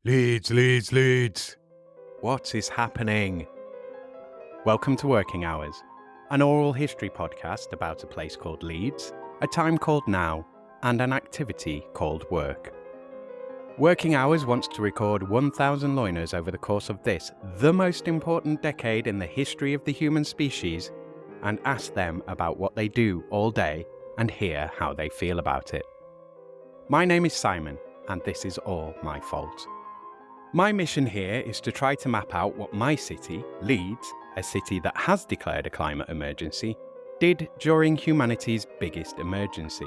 Leeds, Leeds, Leeds. What is happening? Welcome to Working Hours, an oral history podcast about a place called Leeds, a time called now, and an activity called work. Working Hours wants to record 1,000 loiners over the course of this, the most important decade in the history of the human species, and ask them about what they do all day and hear how they feel about it. My name is Simon, and this is all my fault. My mission here is to try to map out what my city, Leeds, a city that has declared a climate emergency, did during humanity's biggest emergency.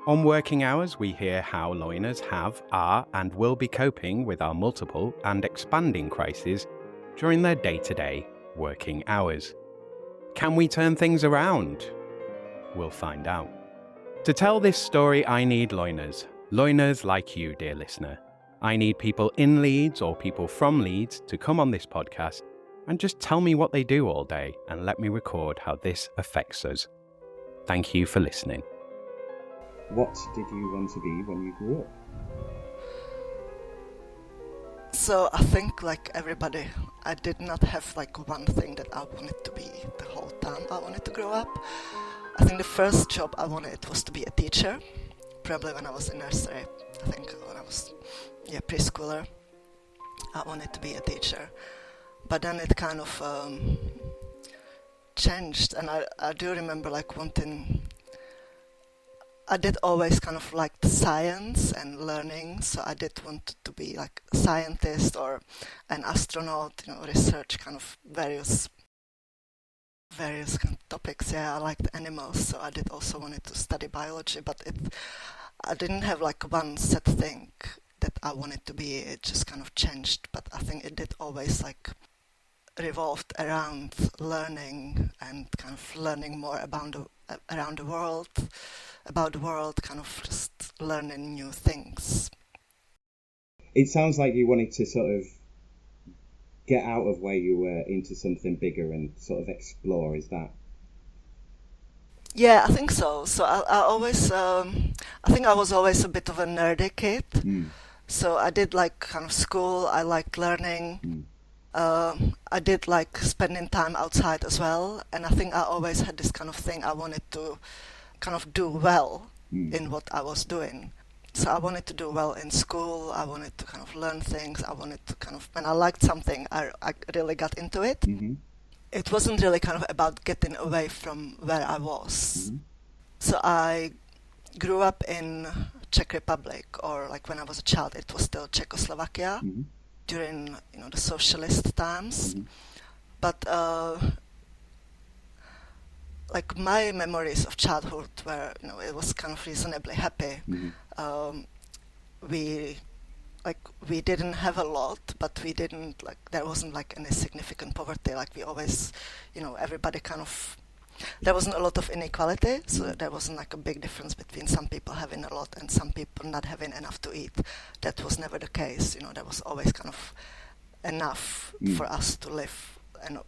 On Working Hours, we hear how loiners have, are, and will be coping with our multiple and expanding crises during their day-to-day working hours. Can we turn things around? We'll find out. To tell this story, I need loiners like you, dear listener. I need people in Leeds or people from Leeds to come on this podcast and just tell me what they do all day and let me record how this affects us. Thank you for listening. What did you want to be when you grew up? So I think, like everybody, I did not have like one thing that I wanted to be the whole time I wanted to grow up. I think the first job I wanted was to be a teacher, probably when I was in nursery. I think when I was preschooler, I wanted to be a teacher. But then it kind of changed, and I do remember like wanting. I did always kind of like science and learning, so I did want to be like a scientist or an astronaut, research kind of various kind of topics. Yeah, I liked animals, so I did also wanted to study biology, but I didn't have like one set thing that I wanted to be. It just kind of changed, but I think it did always like revolved around learning and kind of learning more about the world, kind of just learning new things. It sounds like you wanted to sort of get out of where you were into something bigger and sort of explore, is that? Yeah, I think so. So I always, I think I was always a bit of a nerdy kid. So I did like kind of school, I liked learning. I did like spending time outside as well, and I think I always had this kind of thing. I wanted to kind of do well in what I was doing. So I wanted to do well in school, I wanted to kind of learn things, I wanted to kind of, when I liked something, I really got into it. Mm-hmm. It wasn't really kind of about getting away from where I was. Mm-hmm. So I grew up in Czech Republic, or like when I was a child, it was still Czechoslovakia. Mm-hmm. During the socialist times, but like my memories of childhood were it was kind of reasonably happy. We didn't have a lot, but we didn't there wasn't like any significant poverty. Like we always everybody kind of. There wasn't a lot of inequality, so there wasn't like a big difference between some people having a lot and some people not having enough to eat. That was never the case. There was always kind of enough for us to live an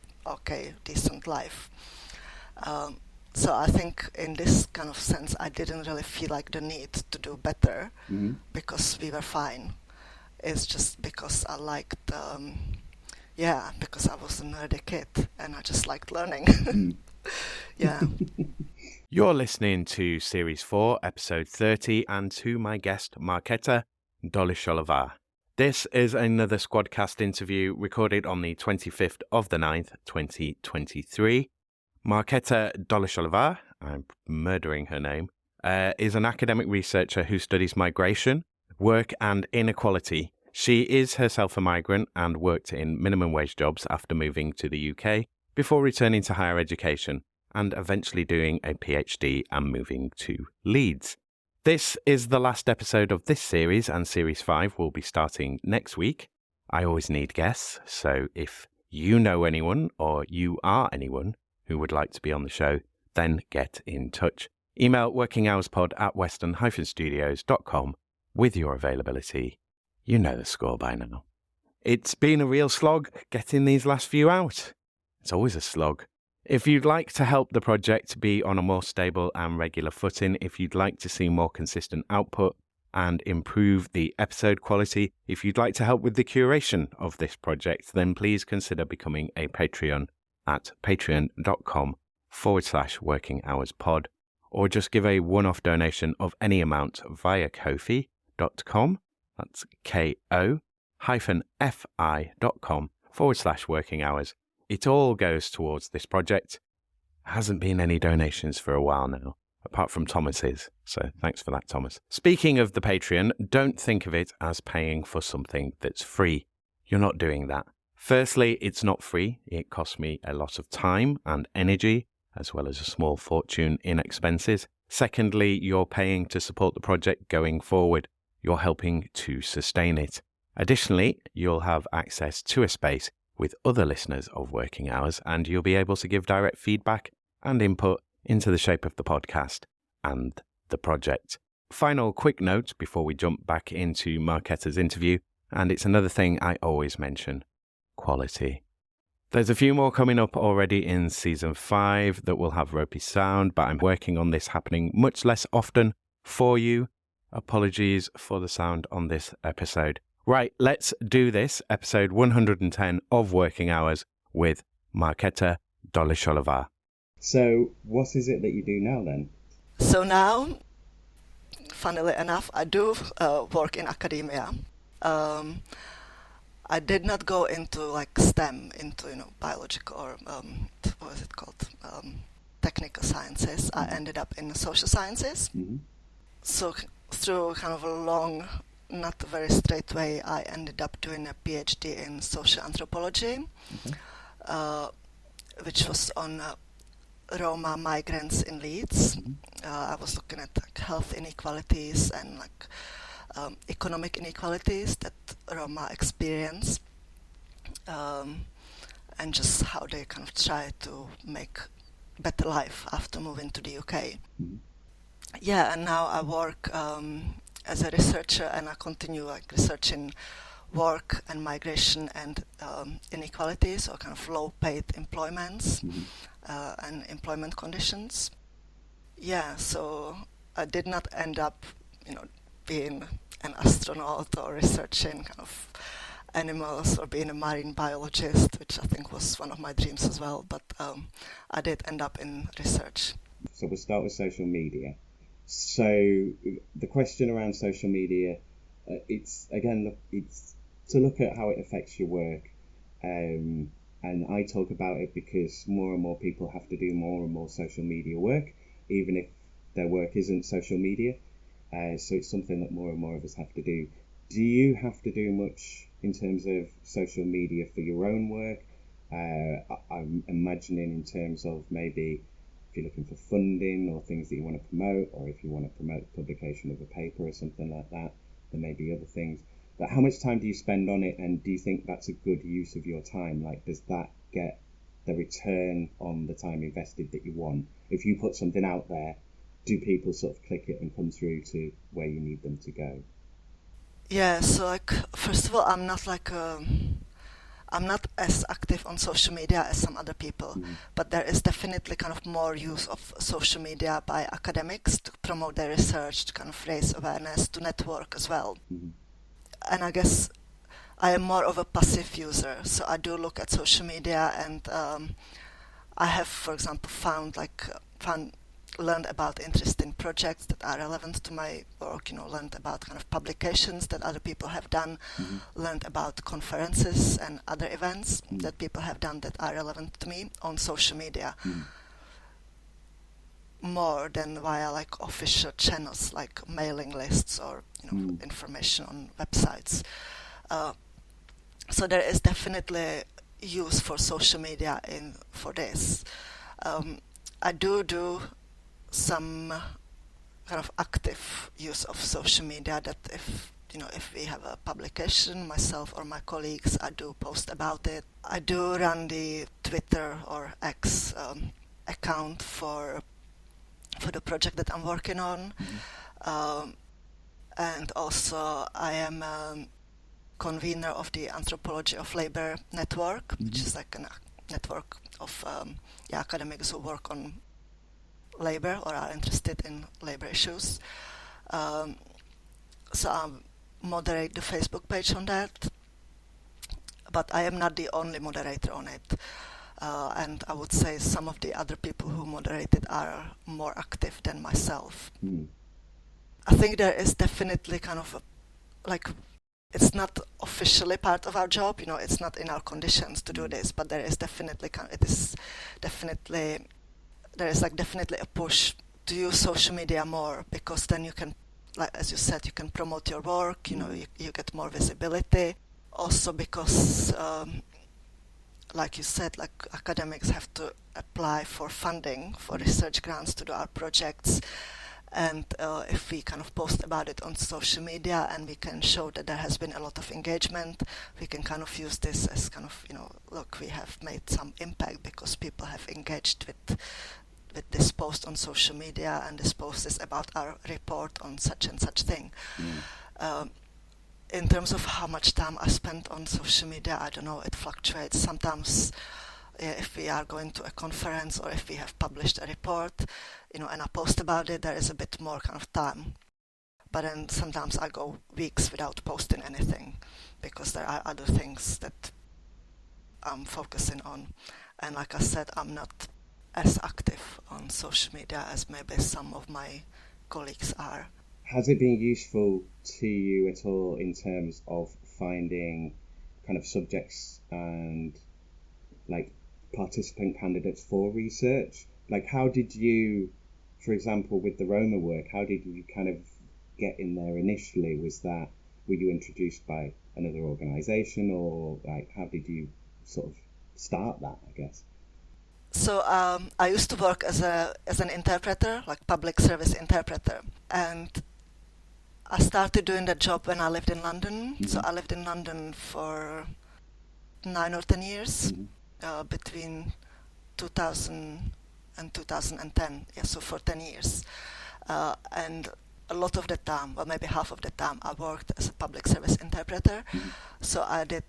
decent life. So I think in this kind of sense, I didn't really feel like the need to do better because we were fine. It's just because I liked, because I was a nerdy kid and I just liked learning. Yeah. You're listening to Series 4, Episode 30, and to my guest, Marketa Dolezalova. This is another Squadcast interview recorded on the 25th of the 9th, 2023. Marketa Dolezalova, I'm murdering her name, is an academic researcher who studies migration, work and inequality. She is herself a migrant and worked in minimum wage jobs after moving to the UK, before returning to higher education and eventually doing a PhD and moving to Leeds. This is the last episode of this series, and Series 5 will be starting next week. I always need guests, so if you know anyone or you are anyone who would like to be on the show, then get in touch. Email workinghourspod@western-studios.com with your availability. You know the score by now. It's been a real slog getting these last few out. It's always a slog. If you'd like to help the project be on a more stable and regular footing, if you'd like to see more consistent output, and improve the episode quality. If you'd like to help with the curation of this project, then please consider becoming a Patreon at patreon.com/workinghourspod, or just give a one-off donation of any amount via ko-fi.com. That's ko-fi.com/working-hours. It all goes towards this project. Hasn't been any donations for a while now, apart from Thomas's. So thanks for that, Thomas. Speaking of the Patreon, don't think of it as paying for something that's free. You're not doing that. Firstly, it's not free. It costs me a lot of time and energy, as well as a small fortune in expenses. Secondly, you're paying to support the project going forward. You're helping to sustain it. Additionally, you'll have access to a space with other listeners of Working Hours, and you'll be able to give direct feedback and input into the shape of the podcast and the project. Final quick note before we jump back into Marketa's interview, and it's another thing I always mention: quality. There's a few more coming up already in season 5 that will have ropey sound, but I'm working on this happening much less often for you. Apologies for the sound on this episode. Right, let's do this. Episode 110 of Working Hours with Marketa Dolezalova. So, what is it that you do now then? So now, funnily enough, I do work in academia. I did not go into like STEM, into biological or what is it called, technical sciences. I ended up in social sciences. Mm-hmm. So through kind of a long, not very straight way, I ended up doing a PhD in social anthropology, which was on Roma migrants in Leeds. Mm-hmm. I was looking at like health inequalities and like economic inequalities that Roma experience, and just how they kind of try to make better life after moving to the UK. Mm-hmm. Yeah, and now I work as a researcher, and I continue like researching work and migration and inequalities, or kind of low-paid employments and employment conditions. Yeah, so I did not end up, being an astronaut or researching kind of animals or being a marine biologist, which I think was one of my dreams as well. But I did end up in research. So we'll start with social media. So the question around social media, it's to look at how it affects your work. And I talk about it because more and more people have to do more and more social media work, even if their work isn't social media. So it's something that more and more of us have to do. Do you have to do much in terms of social media for your own work? I'm imagining in terms of maybe if you're looking for funding or things that you want to promote, or if you want to promote the publication of a paper or something like that, there may be other things. But how much time do you spend on it, and do you think that's a good use of your time? Like, does that get the return on the time invested that you want? If you put something out there, do people sort of click it and come through to where you need them to go? Yeah, so like first of all, I'm not as active on social media as some other people, but there is definitely kind of more use of social media by academics to promote their research, to kind of raise awareness, to network as well. And I guess I am more of a passive user, so I do look at social media, and I have, for example, learned about interesting projects that are relevant to my work, learned about kind of publications that other people have done, learned about conferences and other events that people have done that are relevant to me on social media. More than via like official channels like mailing lists or information on websites. So there is definitely use for social media for this. I do some kind of active use of social media, that if we have a publication, myself or my colleagues, I do post about it. I do run the Twitter or X account for the project that I'm working on. And also I am convener of the Anthropology of Labor network, which is like a network of academics who work on labor or are interested in labor issues. So I moderate the Facebook page on that, but I am not the only moderator on it. And I would say some of the other people who moderate it are more active than myself. I think there is definitely kind of it's not officially part of our job, it's not in our conditions to do this, but there is definitely definitely a push to use social media more, because then you can, like as you said, you can promote your work, you get more visibility. Also because, like you said, like academics have to apply for funding, for research grants to do our projects. And if we kind of post about it on social media and we can show that there has been a lot of engagement, we can kind of use this as kind of, look, we have made some impact because people have engaged with this post on social media, and this post is about our report on such and such thing. In terms of how much time I spend on social media, I don't know, it fluctuates. Sometimes if we are going to a conference or if we have published a report, and I post about it, there is a bit more kind of time. But then sometimes I go weeks without posting anything because there are other things that I'm focusing on. And like I said, I'm not as active on social media as maybe some of my colleagues are. Has it been useful to you at all in terms of finding kind of subjects and like participant candidates for research? Like, how did you, for example, with the Roma work, how did you kind of get in there initially? Were you introduced by another organisation, or like how did you sort of start that, I guess? So I used to work as an interpreter, like public service interpreter, and I started doing that job when I lived in London. So I lived in London for 9 or 10 years, between 2000 and 2010. Yeah, so for 10 years. And a lot of the time, well, maybe half of the time, I worked as a public service interpreter. So I did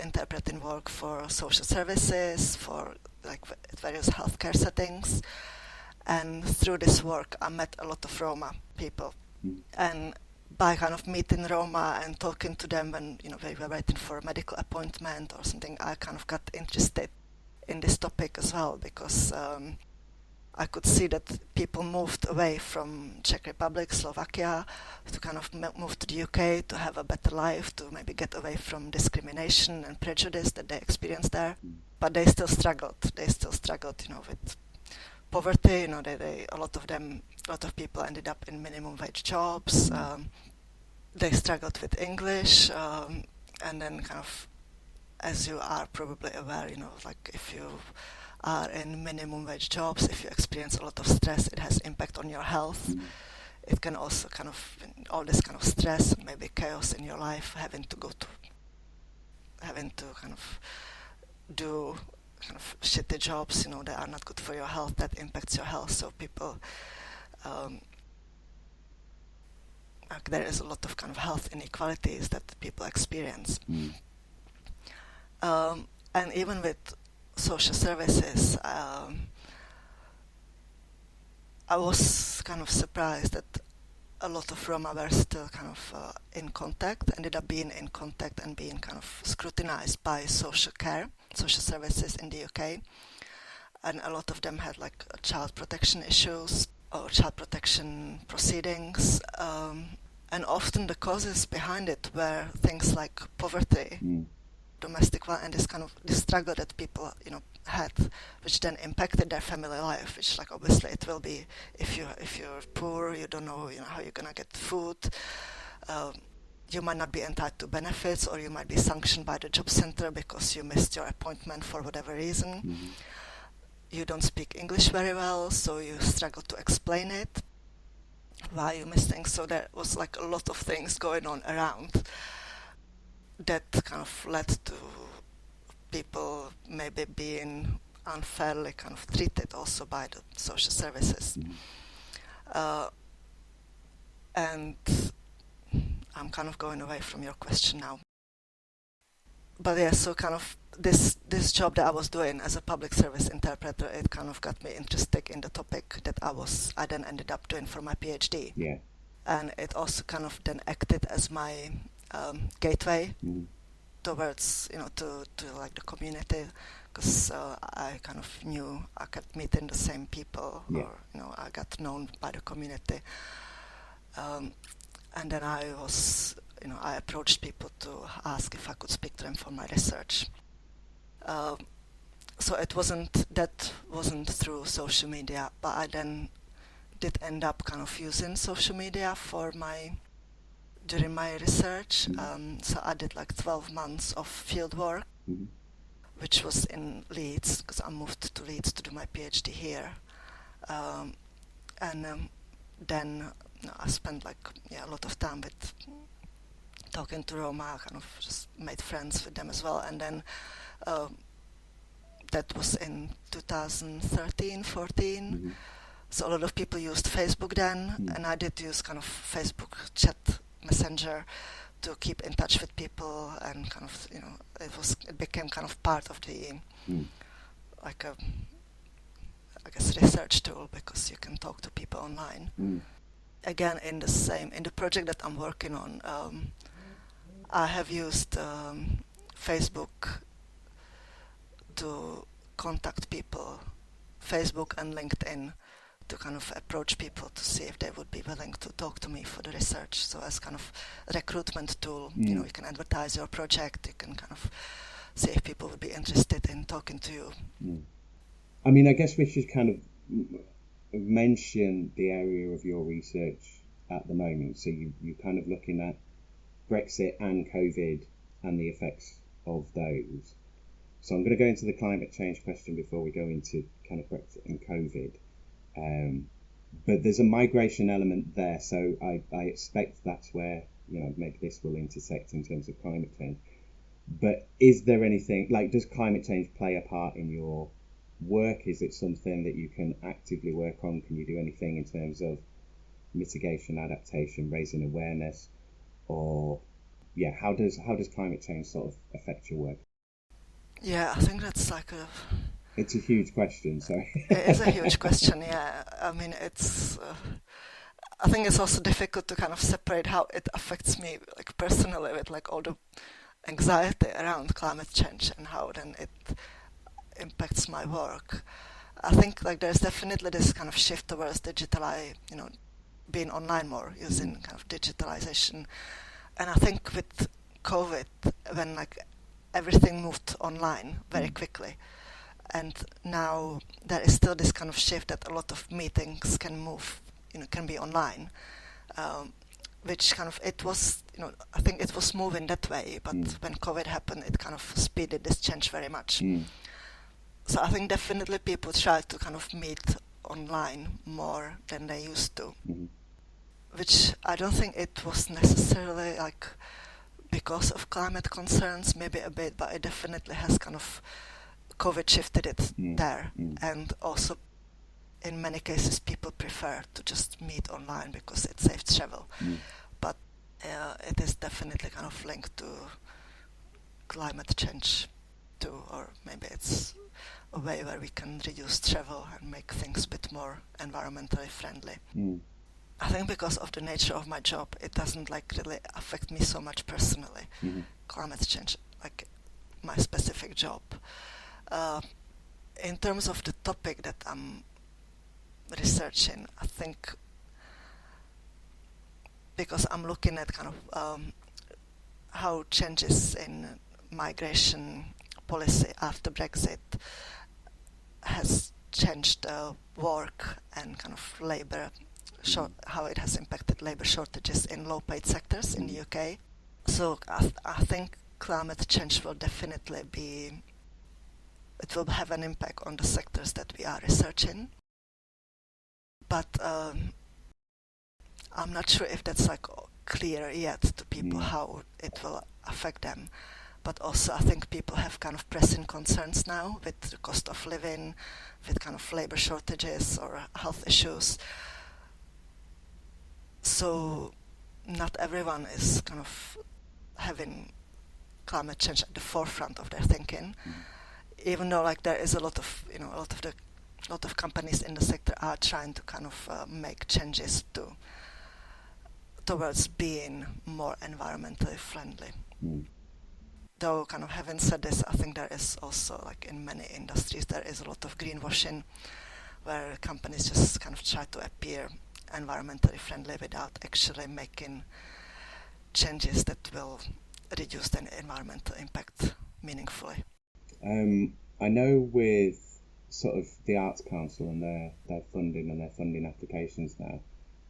interpreting work for social services, for like various healthcare settings. And through this work, I met a lot of Roma people. And by kind of meeting Roma and talking to them when they were waiting for a medical appointment or something, I kind of got interested in this topic as well, because I could see that people moved away from Czech Republic, Slovakia, to kind of move to the UK to have a better life, to maybe get away from discrimination and prejudice that they experienced there. But they still struggled. With poverty. A lot of people ended up in minimum wage jobs. They struggled with English, and then kind of, as you are probably aware, like if you are in minimum wage jobs, if you experience a lot of stress, it has impact on your health. It can also kind of, all this kind of stress, maybe chaos in your life, having to kind of do kind of shitty jobs, that are not good for your health, that impacts your health. So people, there is a lot of kind of health inequalities that people experience. And even with social services, I was kind of surprised that a lot of Roma were still kind of in contact, ended up being in contact and being kind of scrutinized by social services in the UK. And a lot of them had like child protection issues or child protection proceedings. And often the causes behind it were things like poverty, domestic violence, and this struggle that people had, which then impacted their family life. Which, like, obviously it will be, if you're poor, you don't know how you're gonna get food. You might not be entitled to benefits, or you might be sanctioned by the job center because you missed your appointment for whatever reason. You don't speak English very well, so you struggle to explain it, why you missed things. So there was like a lot of things going on around that kind of led to people maybe being unfairly kind of treated also by the social services. And I'm kind of going away from your question now. But yeah, so kind of this job that I was doing as a public service interpreter, it kind of got me interested in the topic that I then ended up doing for my PhD. Yeah. and it also kind of then acted as my gateway towards, to like the community, because I kind of knew I kept meeting the same people, or I got known by the community, and then I was, I approached people to ask if I could speak to them for my research. So it wasn't through social media, but I then did end up kind of using social media during my research. So I did like 12 months of field work, which was in Leeds, because I moved to Leeds to do my PhD here. And then I spent a lot of time with talking to Roma, kind of just made friends with them as well. And then that was in 2013, 14. So a lot of people used Facebook then, and I did use kind of Facebook chat messenger to keep in touch with people, and kind of, it became kind of part of the, like a, I guess, research tool, because you can talk to people online. Again, in the project that I'm working on, I have used Facebook to contact people, Facebook and LinkedIn, to kind of approach people to see if they would be willing to talk to me for the research. So as kind of a recruitment tool, you can advertise your project, you can kind of see if people would be interested in talking to you. I mean, I guess we should kind of mention the area of your research at the moment. So you're kind of looking at Brexit and COVID and the effects of those. So I'm going to go into the climate change question before we go into kind of Brexit and COVID. But there's a migration element there, so I expect that's where, maybe this will intersect in terms of climate change. But is there anything, does climate change play a part in your work? Is it something that you can actively work on? Can you do anything in terms of mitigation, adaptation, raising awareness? Or, how does climate change sort of affect your work? Yeah, I think that's It's a huge question, so... It is a huge question, yeah. I mean, I think it's also difficult to kind of separate how it affects me, personally, with all the anxiety around climate change and how then it impacts my work. I think there's definitely this kind of shift towards being online more, using kind of digitalization. And I think with COVID, when everything moved online very quickly, and now there is still this kind of shift that a lot of meetings can be online, which kind of, it was, I think it was moving that way, but when COVID happened, it kind of speeded this change very much. So I think definitely people try to kind of meet online more than they used to, which I don't think it was necessarily because of climate concerns, maybe a bit, but it definitely has kind of, COVID shifted it there. And also, in many cases, people prefer to just meet online because it saves travel. But it is definitely kind of linked to climate change too, or maybe it's a way where we can reduce travel and make things a bit more environmentally friendly. I think because of the nature of my job, it doesn't really affect me so much personally, climate change, my specific job. In terms of the topic that I'm researching, I think because I'm looking at kind of how changes in migration policy after Brexit has changed work and kind of labor, how it has impacted labor shortages in low-paid sectors in the UK. So I think climate change will definitely it will have an impact on the sectors that we are researching. But I'm not sure if that's clear yet to people how it will affect them. But also I think people have kind of pressing concerns now with the cost of living, with kind of labor shortages or health issues. So not everyone is kind of having climate change at the forefront of their thinking, even though there is a lot of companies in the sector are trying to kind of make changes to towards being more environmentally friendly. Mm. Though, kind of having said this, I think there is also, like in many industries, there is a lot of greenwashing, where companies just kind of try to appear environmentally friendly without actually making changes that will reduce the environmental impact meaningfully. I know with sort of the Arts Council and their funding applications now,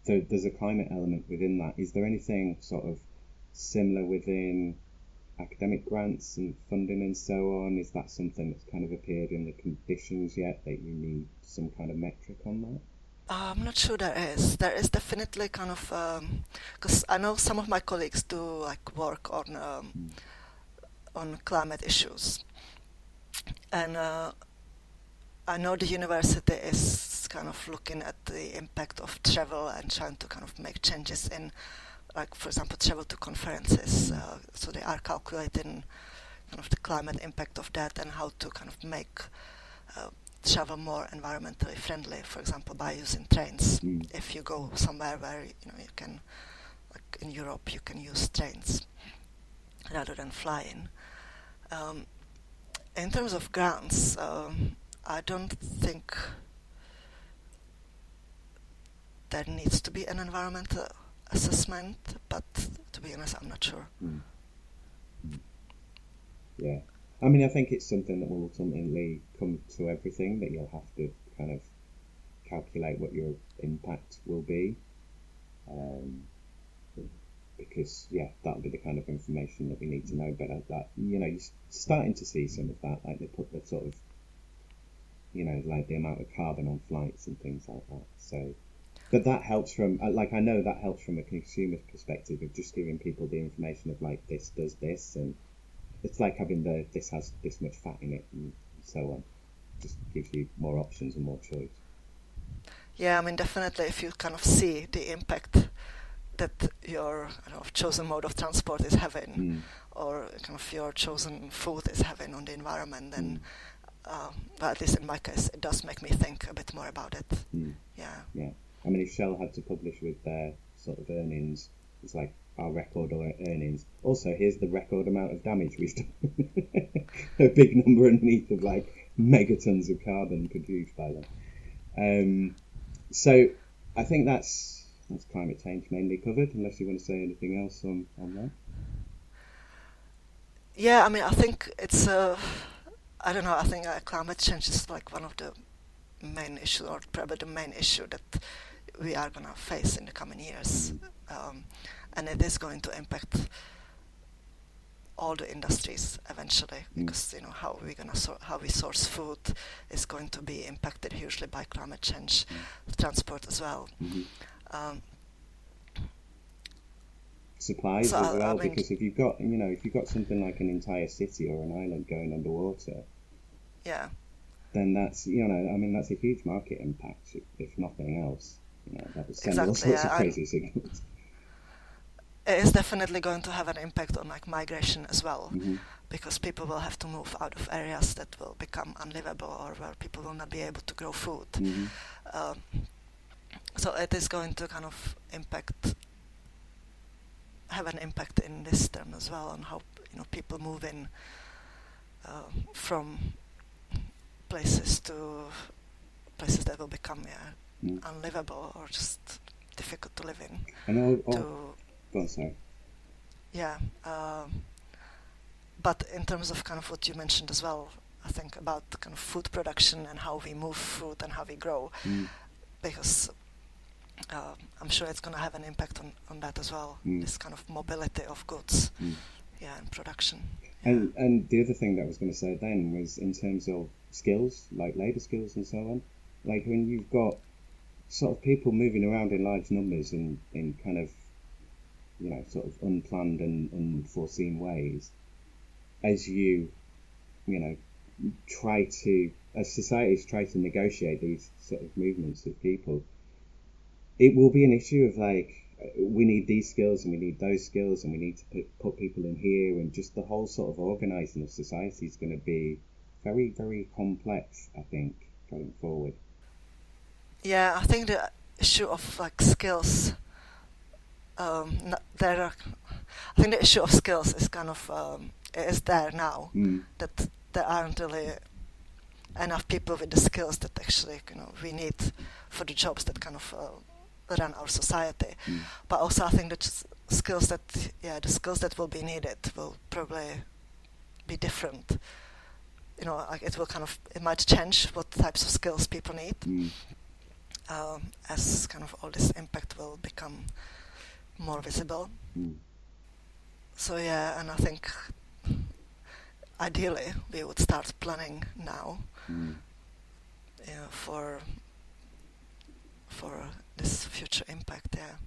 so there's a climate element within that. Is there anything sort of similar within academic grants and funding and so on? Is that something that's kind of appeared in the conditions yet, that you need some kind of metric on that? I'm not sure there is. There is definitely kind of, because I know some of my colleagues do like work on climate issues, and I know the university is kind of looking at the impact of travel and trying to kind of make changes in, like, for example, travel to conferences. So they are calculating kind of the climate impact of that and how to kind of make travel more environmentally friendly, for example, by using trains. If you go somewhere where you can, like in Europe, you can use trains rather than flying. In terms of grants, I don't think there needs to be an environmental assessment, but to be honest, I'm not sure. Yeah. I mean, I think it's something that will ultimately come to everything, that you'll have to kind of calculate what your impact will be. Because, yeah, that'll be the kind of information that we need to know. But that, you're starting to see some of that, like they put the sort of, like the amount of carbon on flights and things like that. So, but that helps from, I know that helps from a consumer's perspective of just giving people the information of, like, this does this, and it's like having this has this much fat in it and so on. Just gives you more options and more choice. Yeah, I mean, definitely if you kind of see the impact that your chosen mode of transport is having, or kind of your chosen food is having on the environment, then, well, at least in my case, it does make me think a bit more about it. Yeah. I mean, if Shell had to publish with their sort of earnings, it's like our record earnings. Also, here's the record amount of damage we've done. A big number underneath of like megatons of carbon produced by them. So I think that's climate change mainly covered, unless you want to say anything else on that. Yeah, I mean, I think it's I don't know, I think climate change is like one of the main issues, or probably the main issue that we are going to face in the coming years. And it is going to impact all the industries eventually, because how we source food is going to be impacted hugely by climate change, transport as well. Supplies as well, because if you've got something like an entire city or an island going underwater, then that's that's a huge market impact. If nothing else, that would send all sorts of crazy signals. It is definitely going to have an impact on like migration as well, because people will have to move out of areas that will become unlivable, or where people will not be able to grow food. So it is going to kind of have an impact in this term as well, on how people move in from places to places that will become unlivable or just difficult to live in. Go on, sorry. Yeah, but in terms of kind of what you mentioned as well, I think about kind of food production and how we move food and how we grow, because I'm sure it's going to have an impact on that as well, this kind of mobility of goods, and production. And the other thing that I was going to say then was in terms of skills, like labour skills and so on, like when you've got sort of people moving around in large numbers in kind of sort of unplanned and unforeseen ways, as as societies try to negotiate these sort of movements of people, it will be an issue of like, we need these skills and we need those skills and we need to put people in here, and just the whole sort of organising of society is going to be very, very complex, I think, going forward. Yeah, I think the issue of like skills there are, I think the issue of skills is kind of is there now, that there aren't really enough people with the skills that actually we need for the jobs that kind of run our society. But also I think that the skills that will be needed will probably be different. Like it might change what types of skills people need as kind of all this impact will become more visible. So yeah, and I think ideally we would start planning now for this future impact. Yeah.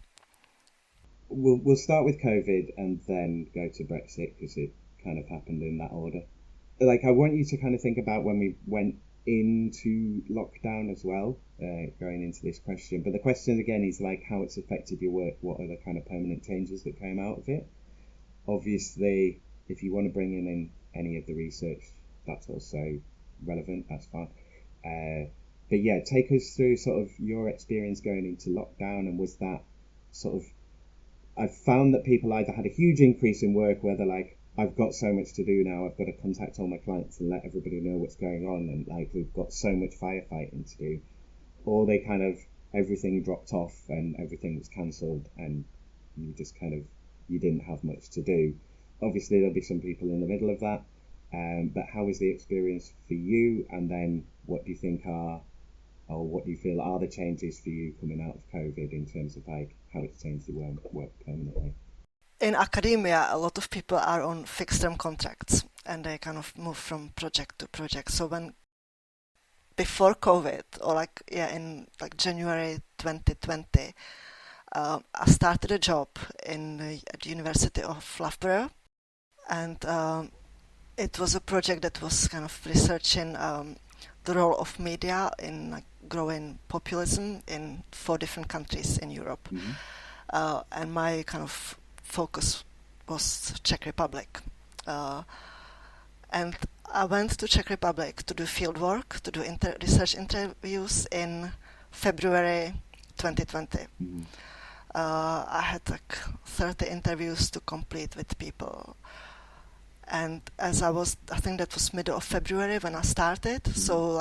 We'll start with COVID and then go to Brexit because it kind of happened in that order. Like, I want you to kind of think about when we went into lockdown as well, going into this question. But the question again is like how it's affected your work. What are the kind of permanent changes that came out of it? Obviously, if you want to bring in any of the research, that's also relevant. That's fine. But yeah, take us through sort of your experience going into lockdown, and was that sort of, I've found that people either had a huge increase in work where they're like, I've got so much to do now, I've got to contact all my clients and let everybody know what's going on, and like we've got so much firefighting to do, or they kind of, everything dropped off and everything was cancelled and you just kind of, you didn't have much to do. Obviously there'll be some people in the middle of that, but how was the experience for you, and then what do you think are, or what do you feel are the changes for you coming out of COVID in terms of like how it's changed your work permanently? In academia, a lot of people are on fixed-term contracts and they kind of move from project to project. So before COVID, or in January 2020, I started a job at the University of Loughborough, and it was a project that was kind of researching the role of media in growing populism in 4 different countries in Europe. And my kind of focus was Czech Republic. And I went to Czech Republic to do field work, to do research interviews in February 2020. I had 30 interviews to complete with people. And I think that was middle of February when I started. So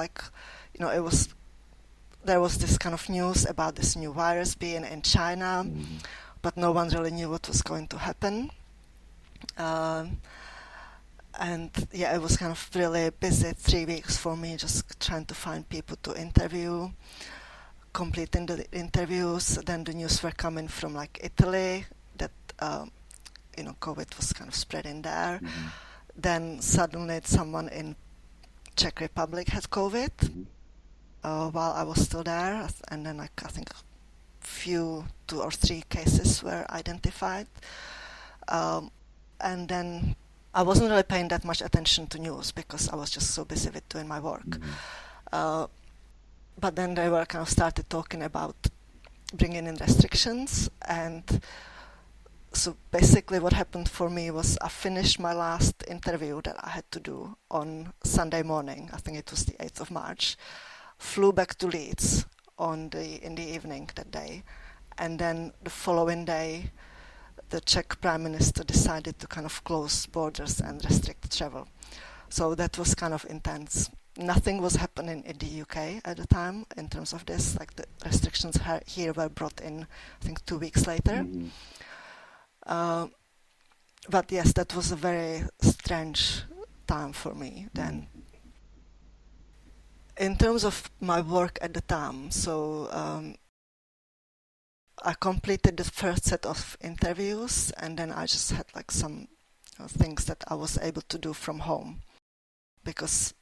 there was this kind of news about this new virus being in China, but no one really knew what was going to happen. And yeah, it was kind of really busy 3 weeks for me, just trying to find people to interview, completing the interviews. Then the news were coming from Italy that COVID was kind of spreading there. Then suddenly someone in Czech Republic had COVID while I was still there, and then I think 2 or 3 cases were identified. And then I wasn't really paying that much attention to news because I was just so busy with doing my work. But then they were kind of started talking about bringing in restrictions, and so basically what happened for me was I finished my last interview that I had to do on Sunday morning, I think it was the 8th of March, flew back to Leeds in the evening that day, and then the following day the Czech Prime Minister decided to kind of close borders and restrict travel. So that was kind of intense. Nothing was happening in the UK at the time in terms of this, the restrictions here were brought in I think 2 weeks later. But yes, that was a very strange time for me then. In terms of my work at the time, so I completed the first set of interviews, and then I just had some things that I was able to do from home because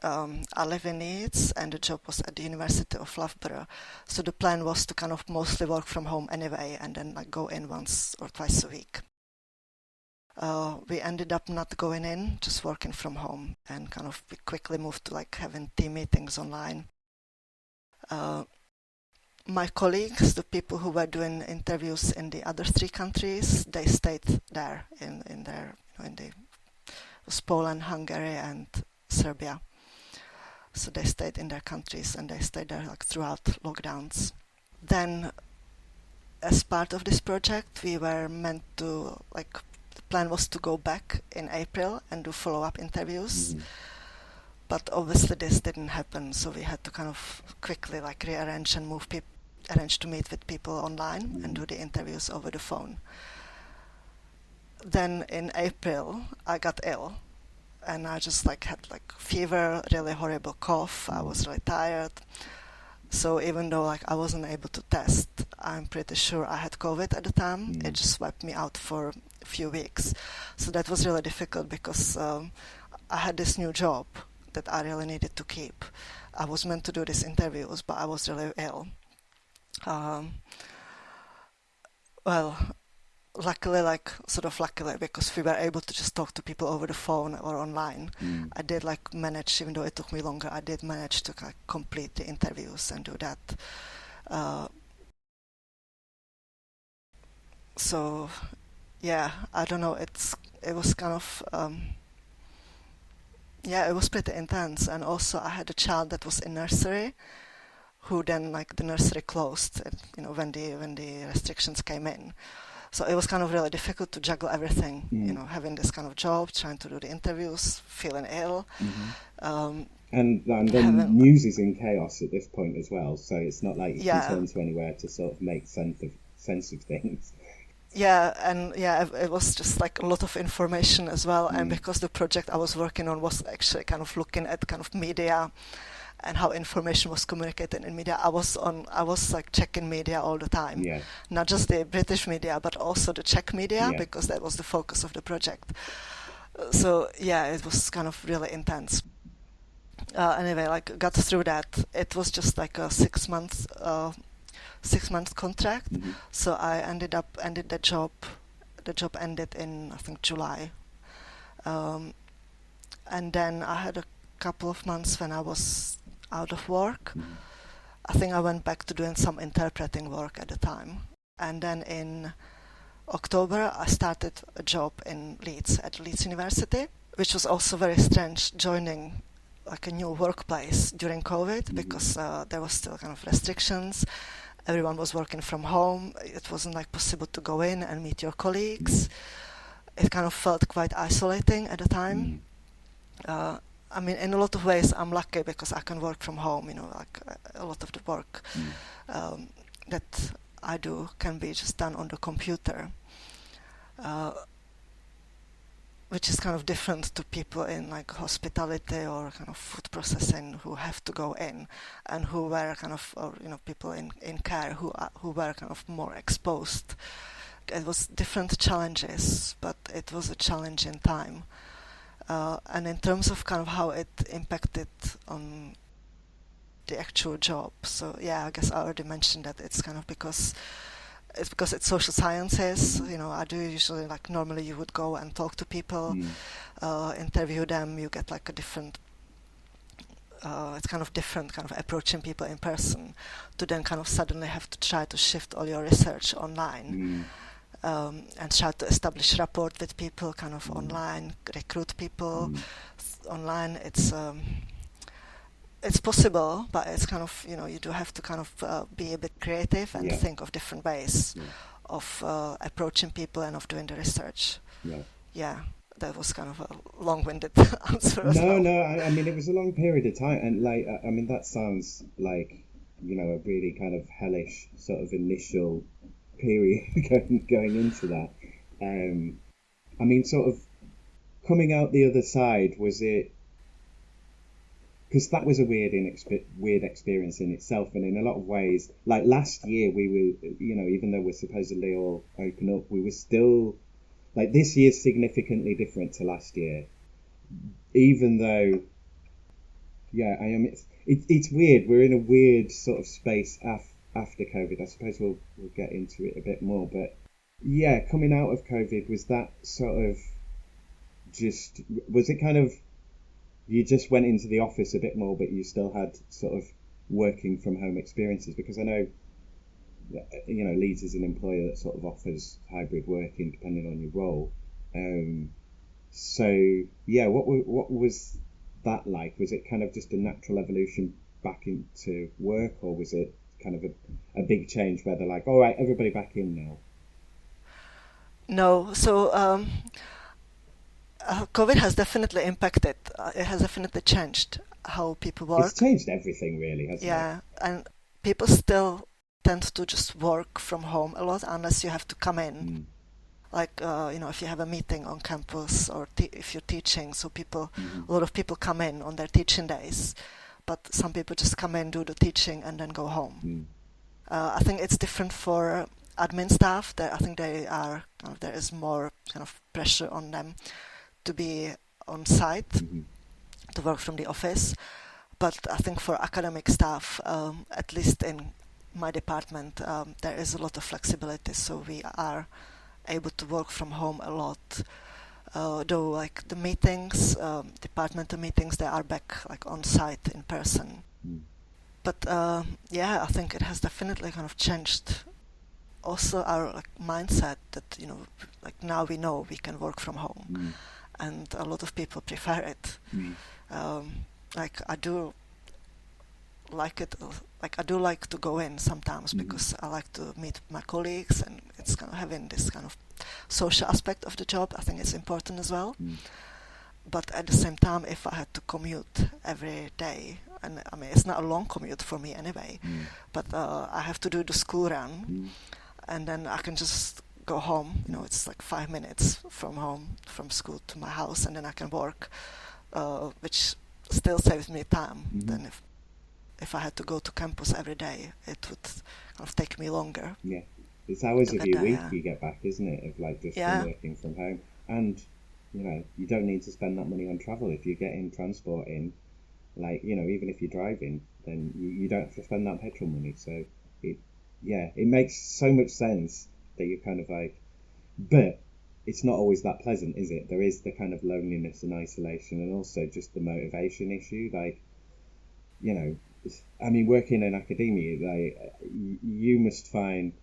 I live in Leeds and the job was at the University of Loughborough. So the plan was to kind of mostly work from home anyway and then go in once or twice a week. We ended up not going in, just working from home, and kind of we quickly moved to having team meetings online. My colleagues, the people who were doing interviews in the other 3 countries, they stayed there in Poland, Hungary, and Serbia. So they stayed in their countries and they stayed there throughout lockdowns. Then as part of this project, we were meant to, like, the plan was to go back in April and do follow-up interviews. But obviously this didn't happen, so we had to kind of quickly like rearrange and arrange to meet with people online and do the interviews over the phone. Then in April, I got ill, and I just like had like fever, really horrible cough. I was really tired. So even though like I wasn't able to test, I'm pretty sure I had COVID at the time. It just wiped me out for a few weeks. So that was really difficult because I had this new job that I really needed to keep. I was meant to do these interviews, but I was really ill. Well, luckily, because we were able to just talk to people over the phone or online, I did like manage, even though it took me longer, I did manage to like complete the interviews and do that. So, yeah, I don't know, it was kind of, it was pretty intense. And also I had a child that was in nursery, who then like the nursery closed, when the restrictions came in. So it was kind of really difficult to juggle everything, having this kind of job, trying to do the interviews, feeling ill. And then news is in chaos at this point as well, so it's not like you can turn to anywhere to sort of make sense of things. Yeah, and it was just like a lot of information as well. And because the project I was working on was actually kind of looking at kind of media and how information was communicated in media, I was like checking media all the time. Not just the British media, but also the Czech media, because that was the focus of the project. So it was kind of really intense. Anyway, like got through that. It was just like a 6 month contract. So I ended the job. The job ended in, I think, July. And then I had a couple of months when I was out of work. I think I went back to doing some interpreting work at the time. And then in October, I started a job in Leeds, at Leeds University, which was also very strange, joining like a new workplace during COVID, because there was still kind of restrictions. Everyone was working from home. It wasn't like possible to go in and meet your colleagues. It kind of felt quite isolating at the time. I mean, in a lot of ways, I'm lucky because I can work from home. Like a lot of the work that I do can be just done on the computer, which is kind of different to people in like hospitality or kind of food processing who have to go in, and who were kind of, or people in care who were kind of more exposed. It was different challenges, but it was a challenging time. And in terms of kind of how it impacted on the actual job, so I guess I already mentioned that it's kind of because it's social sciences. I do usually, like, normally you would go and talk to people, interview them. You get like a different. It's kind of different, kind of approaching people in person, to then kind of suddenly have to try to shift all your research online. And try to establish rapport with people kind of online, recruit people online. It's possible, but it's kind of, you do have to kind of be a bit creative and think of different ways of approaching people and of doing the research. That was kind of a long-winded answer as well. No, I mean, it was a long period of time, and like, I mean, that sounds like, a really kind of hellish sort of initial period going into that. I mean, sort of coming out the other side, was it, because that was a weird experience in itself, and in a lot of ways, like last year we were, even though we're supposedly all open up, we were still, like, this year's significantly different to last year, even though it's weird. We're in a weird sort of space after COVID. I suppose we'll get into it a bit more, but coming out of COVID, was that sort of was it kind of, you just went into the office a bit more, but you still had sort of working from home experiences? Because I know, Leeds is an employer that sort of offers hybrid working depending on your role. What was that like? Was it kind of just a natural evolution back into work, or was it kind of a big change where they're like, all right, everybody back in now? No, so COVID has definitely impacted. It has definitely changed how people work. It's changed everything, really, hasn't it? Yeah, and people still tend to just work from home a lot unless you have to come in. Like, if you have a meeting on campus or if you're teaching, so a lot of people come in on their teaching days, but some people just come in, do the teaching, and then go home. I think it's different for admin staff. I think there is more kind of pressure on them to be on site, to work from the office. But I think for academic staff, at least in my department, there is a lot of flexibility, so we are able to work from home a lot. Though, like the meetings, departmental meetings, they are back like on site in person. But I think it has definitely kind of changed. Also, our mindset that like now we know we can work from home, and a lot of people prefer it. Like I do like it. Like I do like to go in sometimes because I like to meet my colleagues, and it's kind of having this kind of social aspect of the job. I think it's important as well. But at the same time, if I had to commute every day, and I mean it's not a long commute for me anyway, but I have to do the school run, and then I can just go home. It's like 5 minutes from home, from school to my house, and then I can work, which still saves me time than if I had to go to campus every day. It would kind of take me longer. Yeah, it's hours of your week you get back, isn't it? Of like just working from home, and you don't need to spend that money on travel if you're getting transport in. Like even if you're driving, then you don't have to spend that petrol money. So it makes so much sense that you're kind of like, but it's not always that pleasant, is it? There is the kind of loneliness and isolation, and also just the motivation issue. Like, I mean, working in academia, like you must find.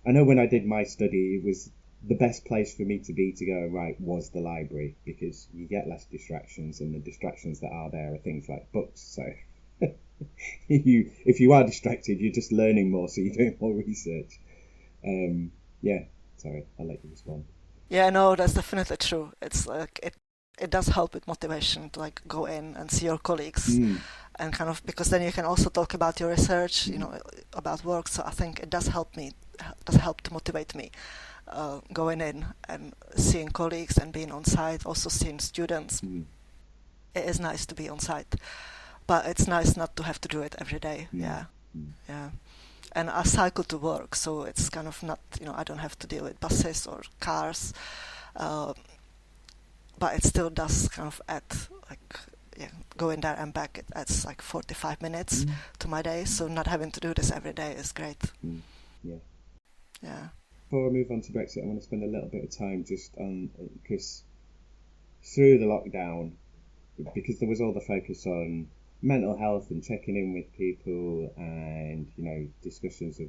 I know when I did my study, it was the best place for me to go right was the library, because you get less distractions, and the distractions that are there are things like books. So if you are distracted, you're just learning more, so you're doing more research. Sorry, I'll let you respond. Yeah, no, that's definitely true. It's like it does help with motivation to like go in and see your colleagues, and kind of, because then you can also talk about your research, about work. So I think it does help to motivate me, going in and seeing colleagues and being on site, also seeing students. It is nice to be on site, but it's nice not to have to do it every day. Yeah. And I cycle to work, so it's kind of not, I don't have to deal with buses or cars, but it still does kind of add, like, going there and back, it adds like 45 minutes to my day, so not having to do this every day is great. Yeah. Before I move on to Brexit, I want to spend a little bit of time just on, because through the lockdown, because there was all the focus on mental health and checking in with people, and discussions of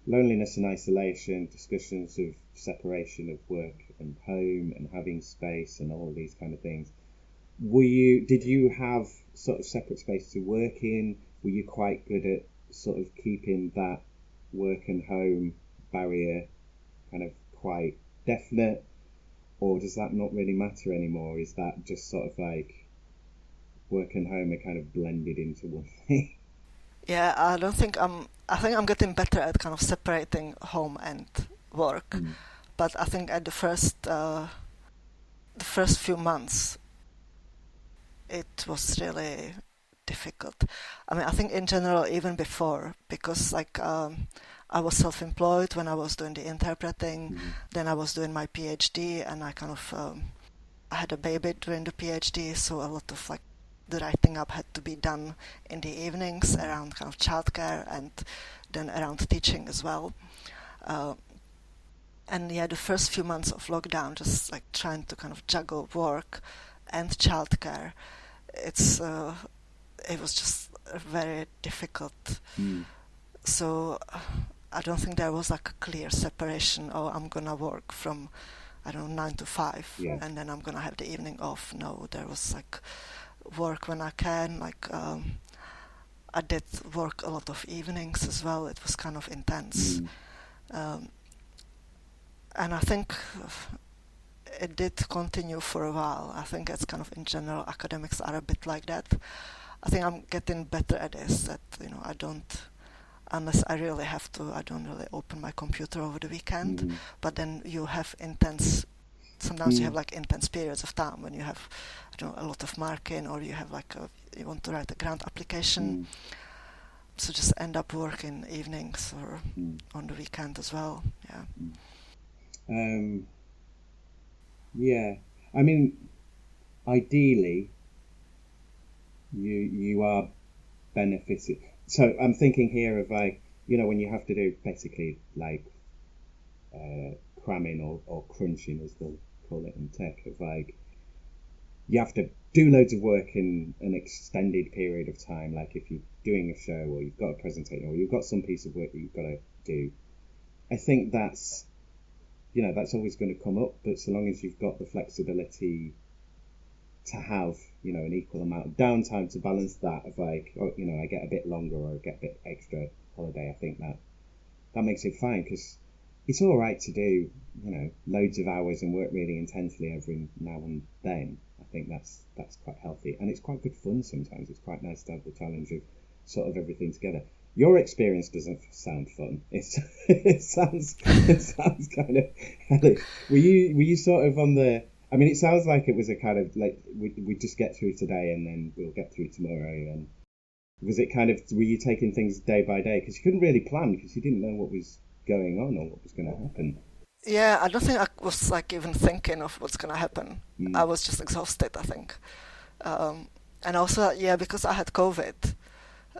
loneliness and isolation, discussions of separation of work and home and having space and all these kind of things. Did you have sort of separate space to work in? Were you quite good at sort of keeping that work and home barrier kind of quite definite, or does that not really matter anymore? Is that just sort of like work and home are kind of blended into one thing? Yeah, I think I'm getting better at kind of separating home and work, but I think at the first few months it was really difficult. I mean, I think in general even before, because like I was self-employed when I was doing the interpreting, then I was doing my PhD, and I kind of I had a baby during the PhD, so a lot of like the writing up had to be done in the evenings around kind of childcare, and then around teaching as well. And the first few months of lockdown, just like trying to kind of juggle work and childcare, it was just very difficult. So I don't think there was like a clear separation. Oh, I'm gonna work from 9 to 5, and then I'm gonna have the evening off. No, there was like work when I can. Like I did work a lot of evenings as well. It was kind of intense. And I think it did continue for a while. I think it's kind of in general, academics are a bit like that. I think I'm getting better at this, that, I don't, unless I really have to, I don't really open my computer over the weekend. But then you have sometimes you have like intense periods of time when you have, a lot of marking, or you have you want to write a grant application. So just end up working evenings or on the weekend as well. Yeah. I mean, ideally, you are benefiting. So I'm thinking here of when you have to do basically cramming or crunching, as they'll call it in tech, of you have to do loads of work in an extended period of time. Like if you're doing a show, or you've got a presentation, or you've got some piece of work that you've got to do. I think that's always going to come up, but so long as you've got the flexibility to have, an equal amount of downtime to balance that of I get a bit longer or I get a bit extra holiday, I think that makes it fine, because it's all right to do, loads of hours and work really intensely every now and then. I think that's quite healthy, and it's quite good fun sometimes. It's quite nice to have the challenge of sort of everything together. Your experience doesn't sound fun. It sounds kind of hellish. Were you sort of on the? I mean, it sounds like it was a kind of like we just get through today and then we'll get through tomorrow. And was it kind of, were you taking things day by day, because you couldn't really plan because you didn't know what was going on or what was going to happen? Yeah, I don't think I was even thinking of what's going to happen. I was just exhausted, I think. And also, because I had COVID.